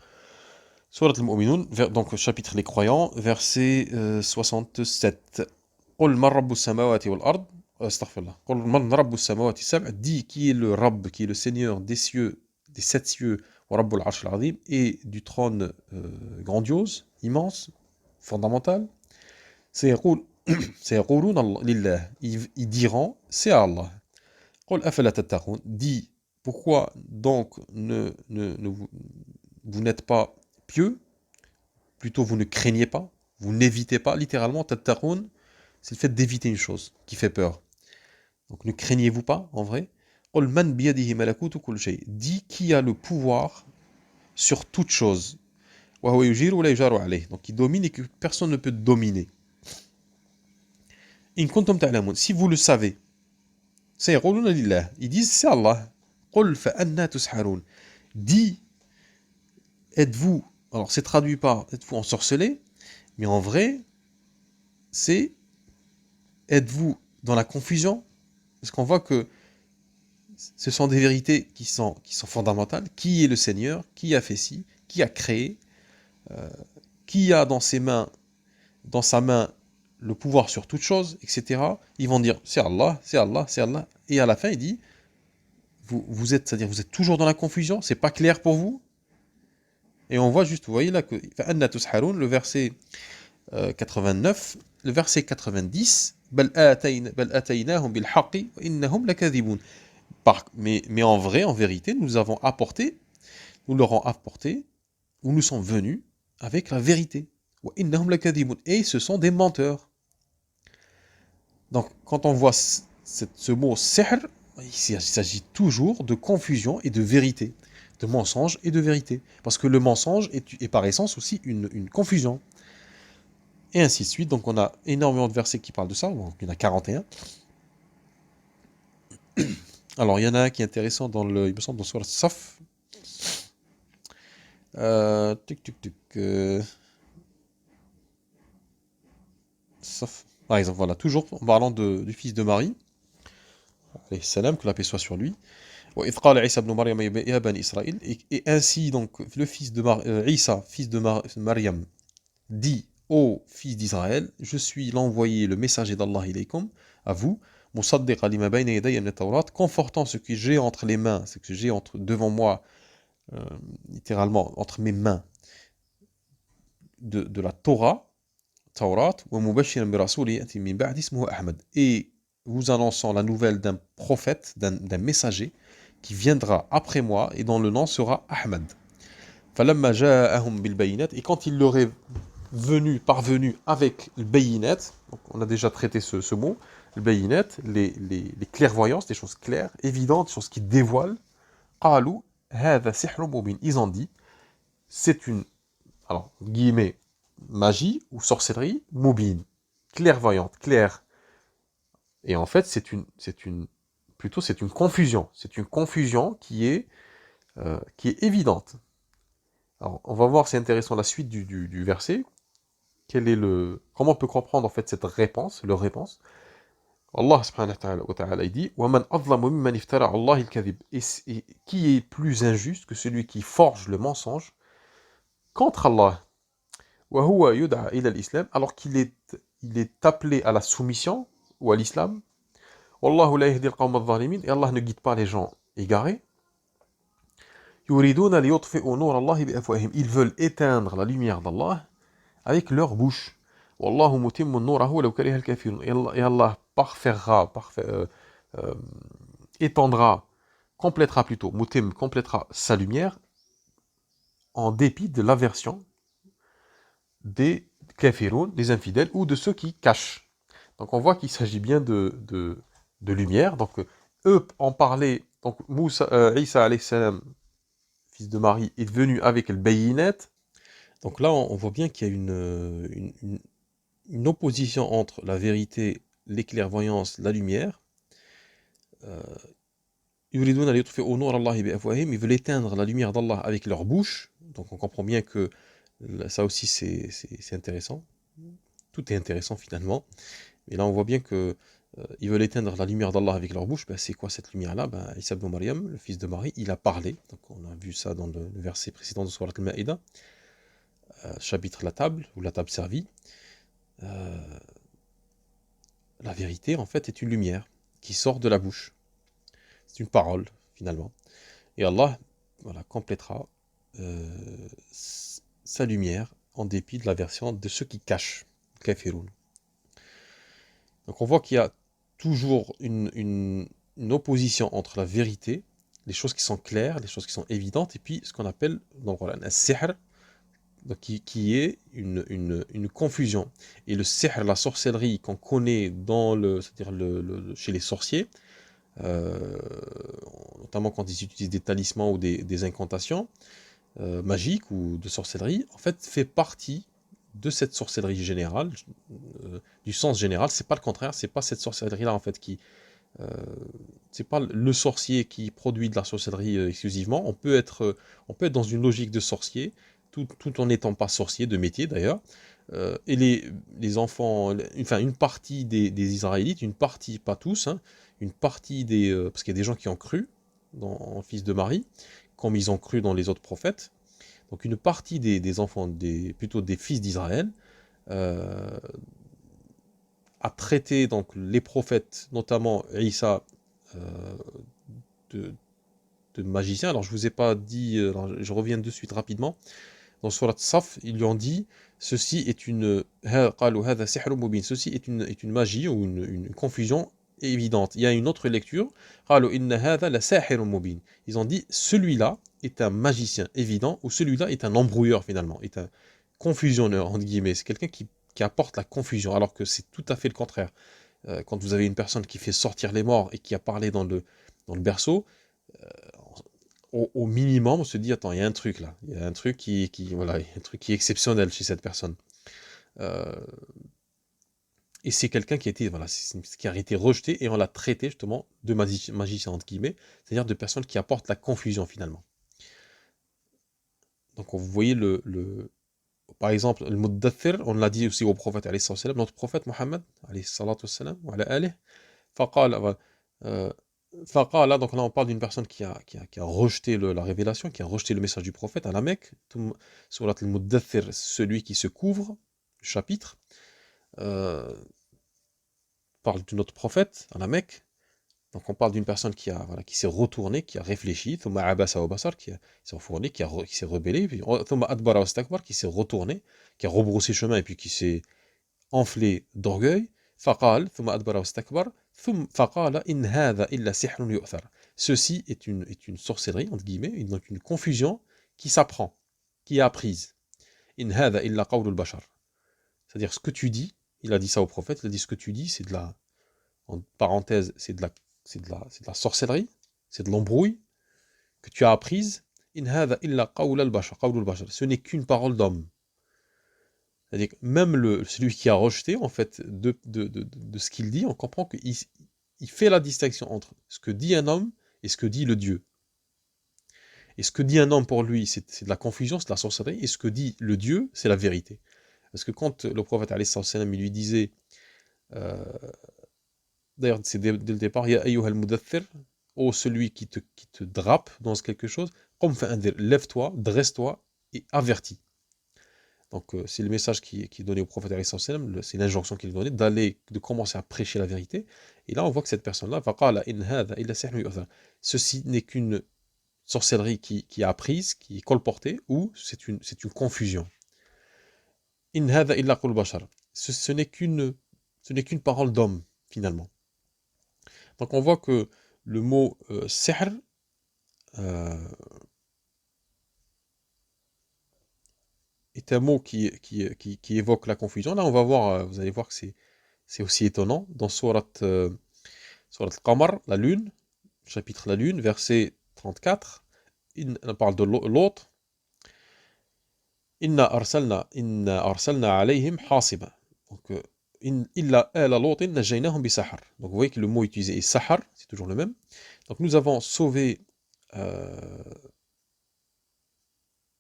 Surat al-Mu'minun, donc chapitre Les Croyants, verset 67. قل من رب السماوات والأرض استغفر الله قل من رب السماوات السبع dit qui est le Rabb, qui est le Seigneur des cieux, des sept cieux, ورب العرش العظيم, et du trône grandiose, immense, fondamental. سيقول سيقولون لله, ils diront c'est à Allah. قل أفلا تتقون, dit pourquoi donc vous n'êtes pas pieux, plutôt vous ne craignez pas, vous n'évitez pas, littéralement tattaqun, c'est le fait d'éviter une chose qui fait peur. Donc ne craignez-vous pas, en vrai. قل من بيده ملكوت كل شيء, dit qui a le pouvoir sur toute chose. وهو يجير ولا يجار عليه, donc il domine et que personne ne peut dominer. إن كنتم تعلمون, si vous le savez, سيقولون لله, ils disent c'est Allah. قل فأنا تسحرون, dit êtes-vous, alors c'est traduit par êtes-vous ensorcelé, mais en vrai c'est êtes-vous dans la confusion, parce qu'on voit que ce sont des vérités qui sont fondamentales. Qui est le Seigneur? Qui a fait ci? Qui a créé? Qui a dans sa main le pouvoir sur toute chose, etc. Ils vont dire c'est Allah, c'est Allah, c'est Allah. Et à la fin il dit c'est-à-dire vous êtes toujours dans la confusion, c'est pas clair pour vous. Et on voit juste, vous voyez là que le verset 89, le verset 90, mais en vrai, en vérité, nous leur avons apporté, ou nous sommes venus avec la vérité. Et ce sont des menteurs. Donc, quand on voit ce mot sihr, il s'agit toujours de confusion et de vérité, de mensonge et de vérité. Parce que le mensonge est par essence aussi une confusion. Et ainsi de suite. Donc on a énormément de versets qui parlent de ça. Donc il y en a 41. Alors il y en a un qui est intéressant il me semble, dans Surat Saf. Saf. Par exemple, voilà, toujours en parlant du fils de Marie, alayhi salam, que la paix soit sur lui. Et ainsi, donc, le fils de Isa, fils de Maryam, dit ô fils d'Israël, je suis l'envoyé, le messager d'Allah ilaykum, à vous, confortant ce que j'ai entre les mains, ce que j'ai devant moi, littéralement entre mes mains, de la Torah, et vous annonçant la nouvelle d'un prophète, d'un messager, qui viendra après moi, et dont le nom sera Ahmad. Et quand il leur est parvenu avec le bayinat, on a déjà traité ce mot, le bayinat, les clairvoyances, des choses claires, évidentes, des choses qui dévoilent, ils ont dit, c'est une, alors, guillemets, magie ou sorcellerie, mubin, clairvoyante, claire. Et en fait, c'est une confusion. C'est une confusion qui est évidente. Alors, on va voir, c'est intéressant, la suite du verset. Comment on peut comprendre en fait cette réponse, leur réponse. Allah subhanahu wa ta'ala il dit وَمَنْ أَظْلَمُ مِمَّنِ افْتَرَى عَلَى اللَّهِ الْكَذِبَ, et qui est plus injuste que celui qui forge le mensonge contre Allah, وَهُوَ يُدْعَى إِلَى الْإِسْلَامِ, alors il est appelé à la soumission ou à l'islam. وَاللَّهُ لَا يَهْدِي الْقَوْمَ الظَّالِمِينَ, et Allah ne guide pas les gens égarés. يُرِيدُونَ لِيُطْفِئُوا نُورَ اللَّهِ بِأَفْوَاهِهِمْ, ils veulent éteindre la lumière d'Allah avec leur bouche. Wallahu mutimmu nurahu law kariha al-kafirun. Et Allah étendra, complétera plutôt, mutim complétera sa lumière en dépit de l'aversion des kafirun, des infidèles, ou de ceux qui cachent. Donc on voit qu'il s'agit bien de lumière. Donc eux en parlaient, donc Isa alayhi salam, fils de Marie, est venu avec le bayinat. Donc là on voit bien qu'il y a une opposition entre la vérité, les clairvoyances, la lumière, يريدون ليطفئوا نور الله بأفواههم, ils veulent éteindre la lumière d'Allah avec leur bouche. Donc on comprend bien que ça aussi c'est intéressant. Tout est intéressant finalement. Mais là on voit bien que ils veulent éteindre la lumière d'Allah avec leur bouche. Ben, c'est quoi cette lumière-là? Ben, Isa ibn Maryam, le fils de Marie, il a parlé. Donc on a vu ça dans le verset précédent de Surat al-Ma'ida, chapitre la table, ou la table servie. La vérité en fait est une lumière qui sort de la bouche. C'est une parole finalement. Et Allah, voilà, complétera sa lumière en dépit de l'aversion de ceux qui cachent, kafirun. Donc on voit qu'il y a toujours une opposition entre la vérité, les choses qui sont claires, les choses qui sont évidentes, et puis ce qu'on appelle dans le Coran as-sihr, qui est une confusion. Et le sihr, la sorcellerie qu'on connaît c'est-à-dire chez les sorciers, euh, notamment quand ils utilisent des talismans ou des incantations, magique ou de sorcellerie, en fait, fait partie de cette sorcellerie générale, du sens général. C'est pas le contraire, c'est pas cette sorcellerie-là en fait euh, c'est pas le sorcier qui produit de la sorcellerie exclusivement. On peut être dans une logique de sorcier, tout en n'étant pas sorcier de métier d'ailleurs. Et les enfants, enfin une partie des Israélites, une partie, pas tous, hein, une partie parce qu'il y a des gens qui ont cru en fils de Marie, comme ils ont cru dans les autres prophètes. Donc une partie des enfants, plutôt des fils d'Israël, euh, a traité donc les prophètes, notamment Isa, euh, de, de magiciens. Alors je vous ai pas dit, je reviens de suite rapidement. Dans Surat Saf, ils lui ont dit ceci est une magie ou une confusion évidente. Il y a une autre lecture. Ils ont dit celui-là est un magicien évident ou celui-là est un embrouilleur finalement, est un confusionneur entre guillemets. C'est quelqu'un qui apporte la confusion alors que c'est tout à fait le contraire. Quand vous avez une personne qui fait sortir les morts et qui a parlé dans le berceau, au minimum, on se dit, attends, il y a un truc là, il y a un truc voilà, il y a un truc qui est exceptionnel chez cette personne. Euh, et c'est quelqu'un voilà, qui a été rejeté et on l'a traité justement de magicien entre guillemets, c'est-à-dire de personnes qui apportent la confusion finalement. Donc vous voyez par exemple, le muddathir, on l'a dit aussi au prophète, alayhi salam, notre prophète Mohammed, alayhi salatu wassalam, wa ala alihi, faqala, Faqala, donc là on parle d'une personne qui a rejeté la révélation, qui a rejeté le message du prophète à la Mecque. Surat al-Muddathir, celui qui se couvre, le chapitre, euh, parle de notre prophète à la Mecque. Donc on parle d'une personne voilà, qui s'est retournée, qui a réfléchi, thumma abasa wa basar, qui s'est retourné, qui s'est rebellé, puis thumma adbara wastakbar, qui s'est retourné, qui a rebroussé chemin et puis qui s'est enflé d'orgueil. Faqal, thumma adbara wastakbar, faqala in hadha illa sihrun yu'thar. Ceci est une sorcellerie, entre guillemets, donc une confusion qui s'apprend, qui est apprise. In hadha illa qawlul bashar. C'est-à-dire ce que tu dis, il a dit ça au prophète, il a dit ce que tu dis, c'est en parenthèse, c'est de la sorcellerie, c'est de l'embrouille que tu as apprise. In hadha illa qawlul bashar. Ce n'est qu'une parole d'homme. C'est-à-dire que même celui qui a rejeté, en fait, de ce qu'il dit, on comprend qu'il fait la distinction entre ce que dit un homme et ce que dit le Dieu. Et ce que dit un homme pour lui, c'est de la confusion, c'est de la sorcellerie, et ce que dit le Dieu, c'est la vérité. Parce que quand le prophète, alayhi salam, il lui disait, euh, d'ailleurs, c'est dès le départ, Ya ayyuhal mudaththir, ô celui qui te drape dans quelque chose, lève-toi, dresse-toi et avertis. Donc c'est le message qui est donné au prophète, c'est l'injonction qu'il donnait de commencer à prêcher la vérité. Et là on voit que cette personne-là, ceci n'est qu'une sorcellerie qui est apprise, qui est colportée, ou c'est une confusion. In hadha illa qul bashar. Ce n'est qu'une parole d'homme, finalement. Donc on voit que le mot sihr euh, est un mot qui évoque la confusion. Là on va voir, vous allez voir que c'est aussi étonnant. Dans Surat al-Qamar, la lune, chapitre la lune, verset 34, on parle de l'autre. Inna arsalna alayhim hasiba. Donc illa ala Lutin najjaynahum bi sahar. Donc vous voyez que le mot utilisé est sahar, c'est toujours le même. Donc nous avons sauvé,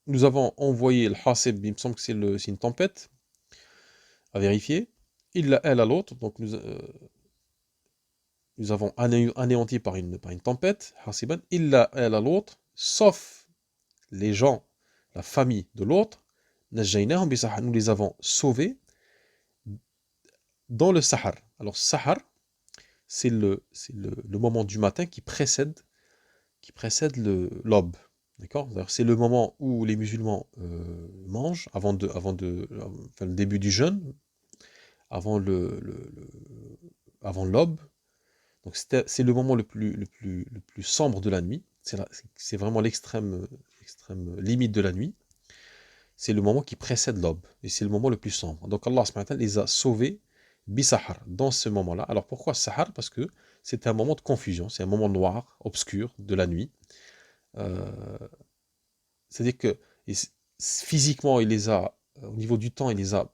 nous avons envoyé le hasib, il me semble que c'est une tempête, à vérifier. Illa ala Lut, donc nous avons anéanti par une tempête, hasiban, illa ala Lut, sauf les gens, la famille de l'autre, najjaynahum bi sahar, nous les avons sauvés dans le sahar. Alors sahar, c'est le moment du matin qui précède l'aube. D'accord? C'est le moment où les musulmans mangent avant le début du jeûne, avant l'aube. Donc c'est le moment le plus sombre de la nuit. C'est vraiment l'extrême limite de la nuit. C'est le moment qui précède l'aube. Et c'est le moment le plus sombre. Donc Allah subhanahu wa ta'ala les a sauvés bi-sahar, dans ce moment-là. Alors pourquoi sahar? Parce que c'est un moment de confusion, c'est un moment noir, obscur de la nuit. C'est-à-dire que physiquement, il les a, au niveau du temps, il les a,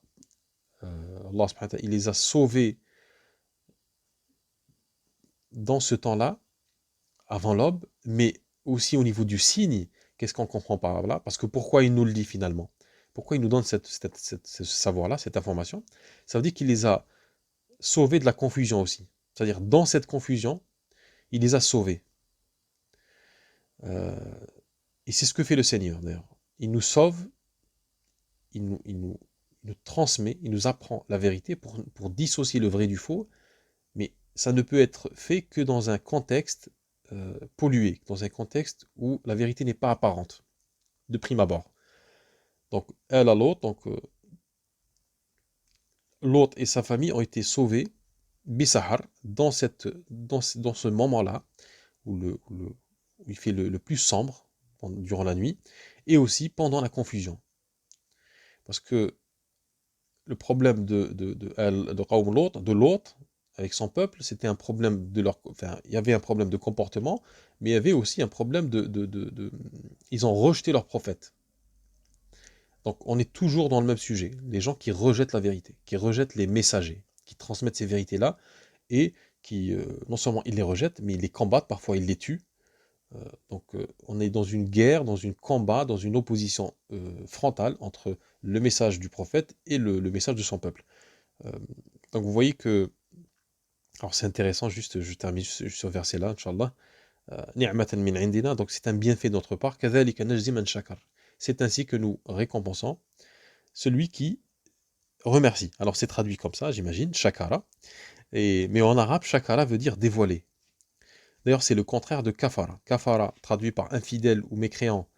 Allah subhanahu wa ta'ala, il les a sauvés dans ce temps-là, avant l'aube, mais aussi au niveau du signe. Qu'est-ce qu'on comprend par là? Parce que pourquoi il nous le dit finalement? Pourquoi il nous donne ce savoir-là, cette information? Ça veut dire qu'il les a sauvés de la confusion aussi. C'est-à-dire, dans cette confusion, il les a sauvés. Et c'est ce que fait le Seigneur, d'ailleurs. Il nous sauve, il nous transmet, il nous apprend la vérité pour dissocier le vrai du faux, mais ça ne peut être fait que dans un contexte pollué, dans un contexte où la vérité n'est pas apparente, de prime abord. Donc, elle à l'autre, donc l'autre et sa famille ont été sauvés, Bissahar, dans ce moment-là, où il fait le plus sombre, durant la nuit, et aussi pendant la confusion. Parce que le problème de Qawm Lot, de l'autre, avec son peuple, c'était un problème il y avait un problème de comportement, mais il y avait aussi un problème ils ont rejeté leur prophète. Donc on est toujours dans le même sujet. Les gens qui rejettent la vérité, qui rejettent les messagers, qui transmettent ces vérités-là, et qui, non seulement ils les rejettent, mais ils les combattent, parfois ils les tuent. Donc on est dans une guerre, dans un combat, dans une opposition frontale entre le message du prophète et le message de son peuple. Donc vous voyez que, alors c'est intéressant, je termine sur ce verset-là, Inch'Allah. Ni'matan min indina, donc c'est un bienfait de notre part. Kadhalika najzi man shakar. C'est ainsi que nous récompensons celui qui remercie. Alors c'est traduit comme ça, j'imagine, shakara. Mais en arabe, shakara veut dire dévoiler. D'ailleurs, c'est le contraire de kafara. Kafara, traduit par infidèle ou mécréant,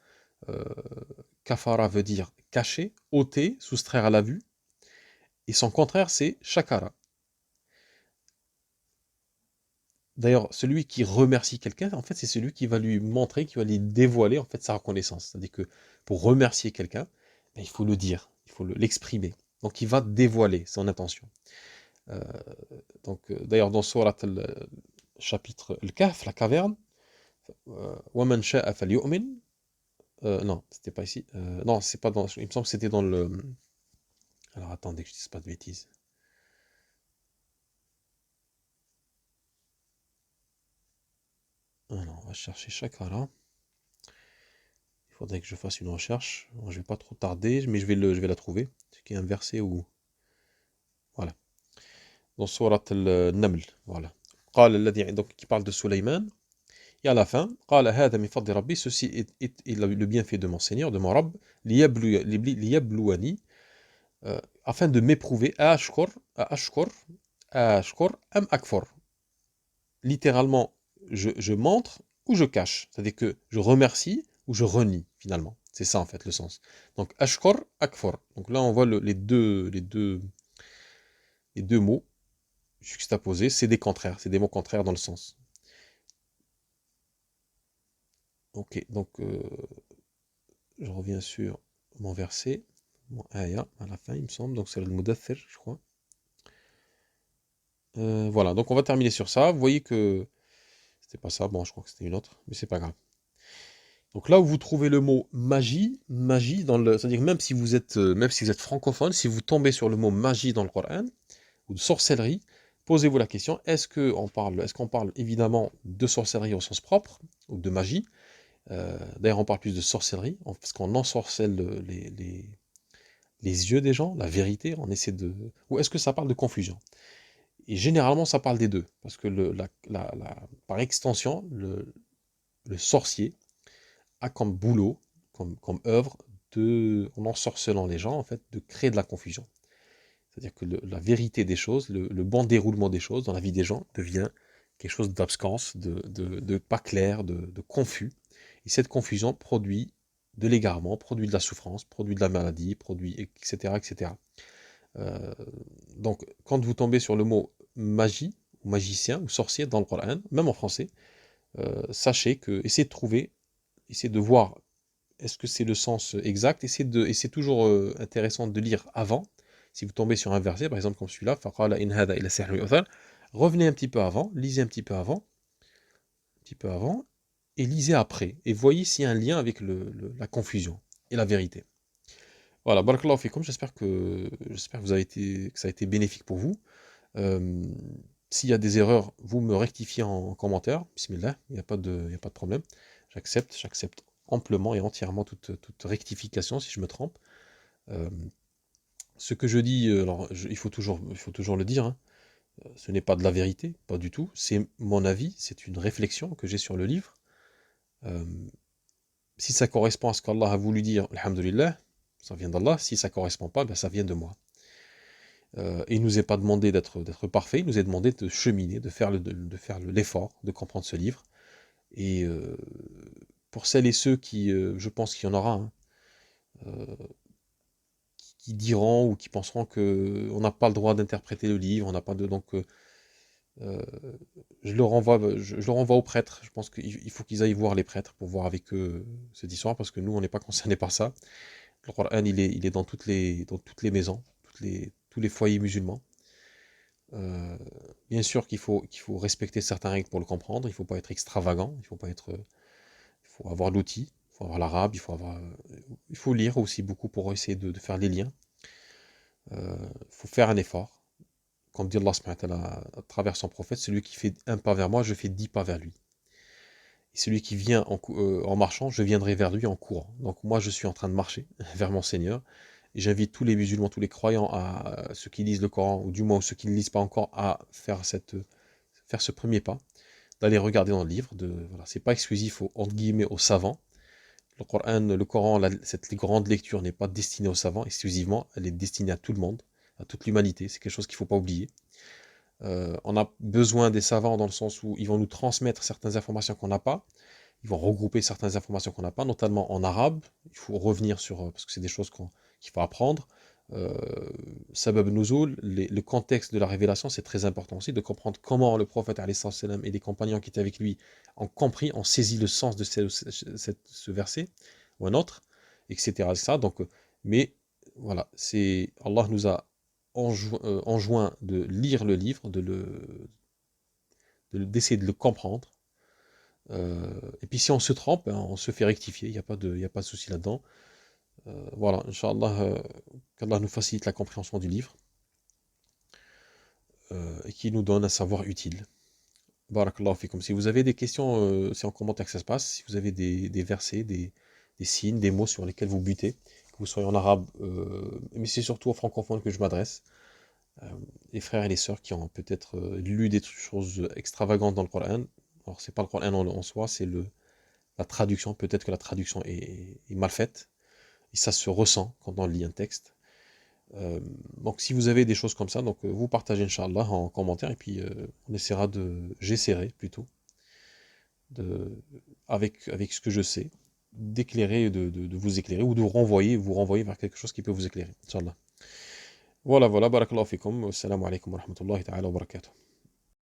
kafara veut dire cacher, ôter, soustraire à la vue. Et son contraire, c'est shakara. D'ailleurs, celui qui remercie quelqu'un, en fait, c'est celui qui va lui montrer, qui va lui dévoiler en fait sa reconnaissance. C'est-à-dire que pour remercier quelqu'un, ben, il faut le dire, il faut l'exprimer. Donc, il va dévoiler son intention. D'ailleurs, dans Surat chapitre Al-Kahf, la caverne, وَمَنْ شَاءَ فَلْيُؤْمِنْ. Non, c'était pas ici. Non, c'est pas dans. Il me semble que c'était dans le. Alors attendez que je dise pas de bêtises. Alors, on va chercher Shakara. Il faudrait que je fasse une recherche. Bon, je vais pas trop tarder, mais je vais la trouver. C'est qu'il y a un verset où. Voilà. Dans Surat al-Naml. Voilà. Donc, qui parle de Sulayman. Et à la fin, ceci est le bienfait de mon Seigneur, de mon Rabb, liyablouani, afin de m'éprouver, ashkur, am akfor. Littéralement, je montre ou je cache. C'est-à-dire que je remercie ou je renie, finalement. C'est ça, en fait, le sens. Donc, ashkur, akfor. Donc là, on voit les deux mots juxtaposés. C'est des contraires, c'est des mots contraires dans le sens. Ok, donc je reviens sur mon verset, mon ayah, à la fin, il me semble. Donc c'est le Mudaththir, je crois. Voilà, donc on va terminer sur ça. Vous voyez que c'était pas ça, bon, je crois que c'était une autre, mais c'est pas grave. Donc là où vous trouvez le mot magie, c'est-à-dire même si vous êtes francophone, si vous tombez sur le mot magie dans le Coran, ou de sorcellerie, posez-vous la question, est-ce qu'on parle évidemment de sorcellerie au sens propre, ou de magie? D'ailleurs, on parle plus de sorcellerie, parce qu'on ensorcelle les yeux des gens, la vérité, on essaie de... Ou est-ce que ça parle de confusion? Et généralement, ça parle des deux, parce que par extension, le sorcier a comme boulot, comme œuvre, en ensorcelant les gens, en fait, de créer de la confusion. C'est-à-dire que la vérité des choses, le bon déroulement des choses dans la vie des gens devient quelque chose d'abscons, de pas clair, de confus. Et cette confusion produit de l'égarement, produit de la souffrance, produit de la maladie, produit, etc., etc. Euh, donc, quand vous tombez sur le mot magie, ou magicien, ou sorcier dans le Coran, même en français, sachez que, essayez de voir, est-ce que c'est le sens exact, et c'est toujours intéressant de lire avant. Si vous tombez sur un verset, par exemple comme celui-là, فَقَالَ إِنْ هَذَا إِلَّا سِحْرٌ يُؤْثَرُ, revenez un petit peu avant, lisez un petit peu avant, et lisez après, et voyez s'il y a un lien avec la confusion et la vérité. Voilà, barakallahu fikum, j'espère que que ça a été bénéfique pour vous. Euh, S'il y a des erreurs, vous me rectifiez en commentaire. Bismillah, il y a pas de problème. J'accepte amplement et entièrement toute rectification si je me trompe. Euh, Ce que je dis, alors il faut toujours le dire, hein, ce n'est pas de la vérité, pas du tout. C'est mon avis, c'est une réflexion que j'ai sur le livre. Euh, Si ça correspond à ce qu'Allah a voulu dire, alhamdulillah, ça vient d'Allah. Si ça correspond pas, ben ça vient de moi. Et il nous est pas demandé d'être parfait, il nous est demandé de cheminer, de faire l'effort de comprendre ce livre. Et pour celles et ceux qui, je pense qu'il y en aura, hein, euh, qui diront ou qui penseront que on n'a pas le droit d'interpréter le livre, on n'a pas de donc euh, je le renvoie aux prêtres. Je pense qu'il faut qu'ils aillent voir les prêtres pour voir avec eux cette histoire, parce que nous on n'est pas concernés par ça. Le Coran il est dans toutes les maisons, tous les foyers musulmans. Euh, Bien sûr qu'il faut respecter certaines règles pour le comprendre, il ne faut pas être extravagant, il faut avoir l'outil, il faut avoir l'arabe, il faut lire aussi beaucoup pour essayer de faire les liens. Il faut faire un effort. Comme dit Allah subhanahu wa ta'ala à travers son prophète, celui qui fait un pas vers moi, je fais 10 pas vers lui. Et celui qui vient en marchant, je viendrai vers lui en courant. Donc moi, je suis en train de marcher vers mon Seigneur. Et j'invite tous les musulmans, tous les croyants, ceux qui lisent le Coran, ou du moins ceux qui ne lisent pas encore, à faire ce premier pas, d'aller regarder dans le livre. Voilà, c'est pas exclusif entre guillemets aux savants. Le Coran, cette grande lecture n'est pas destinée aux savants exclusivement, elle est destinée à tout le monde, à toute l'humanité. C'est quelque chose qu'il ne faut pas oublier. On a besoin des savants dans le sens où ils vont nous transmettre certaines informations qu'on n'a pas. Ils vont regrouper certaines informations qu'on n'a pas, notamment en arabe. Il faut revenir parce que c'est des choses qu'il faut apprendre. Euh, Sabab Nuzul, le contexte de la révélation, c'est très important aussi de comprendre comment le prophète alayhi salam et les compagnons qui étaient avec lui ont compris, ont saisi le sens de ce verset ou un autre, etc. etc. Donc, mais voilà, Allah nous a enjoint de lire le livre, d'essayer de le comprendre. Et puis si on se trompe, hein, on se fait rectifier, il y a pas de souci là-dedans. Voilà, Inch'Allah, qu'Allah nous facilite la compréhension du livre et qu'il nous donne un savoir utile. Barakallahu fikum. Si vous avez des questions, c'est en commentaire que ça se passe. Si vous avez des versets, des signes, des mots sur lesquels vous butez, que vous soyez en arabe, mais c'est surtout aux francophones que je m'adresse, euh, les frères et les sœurs qui ont peut-être lu des choses extravagantes dans le Coran. Alors, c'est pas le Coran en soi, c'est la traduction. Peut-être que la traduction est mal faite. Et ça se ressent quand on lit un texte. Donc si vous avez des choses comme ça, donc vous partagez Inch'Allah en commentaire, et puis j'essaierai plutôt, de, avec ce que je sais, d'éclairer, de vous éclairer, ou de vous renvoyer vers quelque chose qui peut vous éclairer, Inch'Allah. Voilà, barakallahu fikum, assalamu alaikum wa rahmatullahi ta'ala wa barakatuh.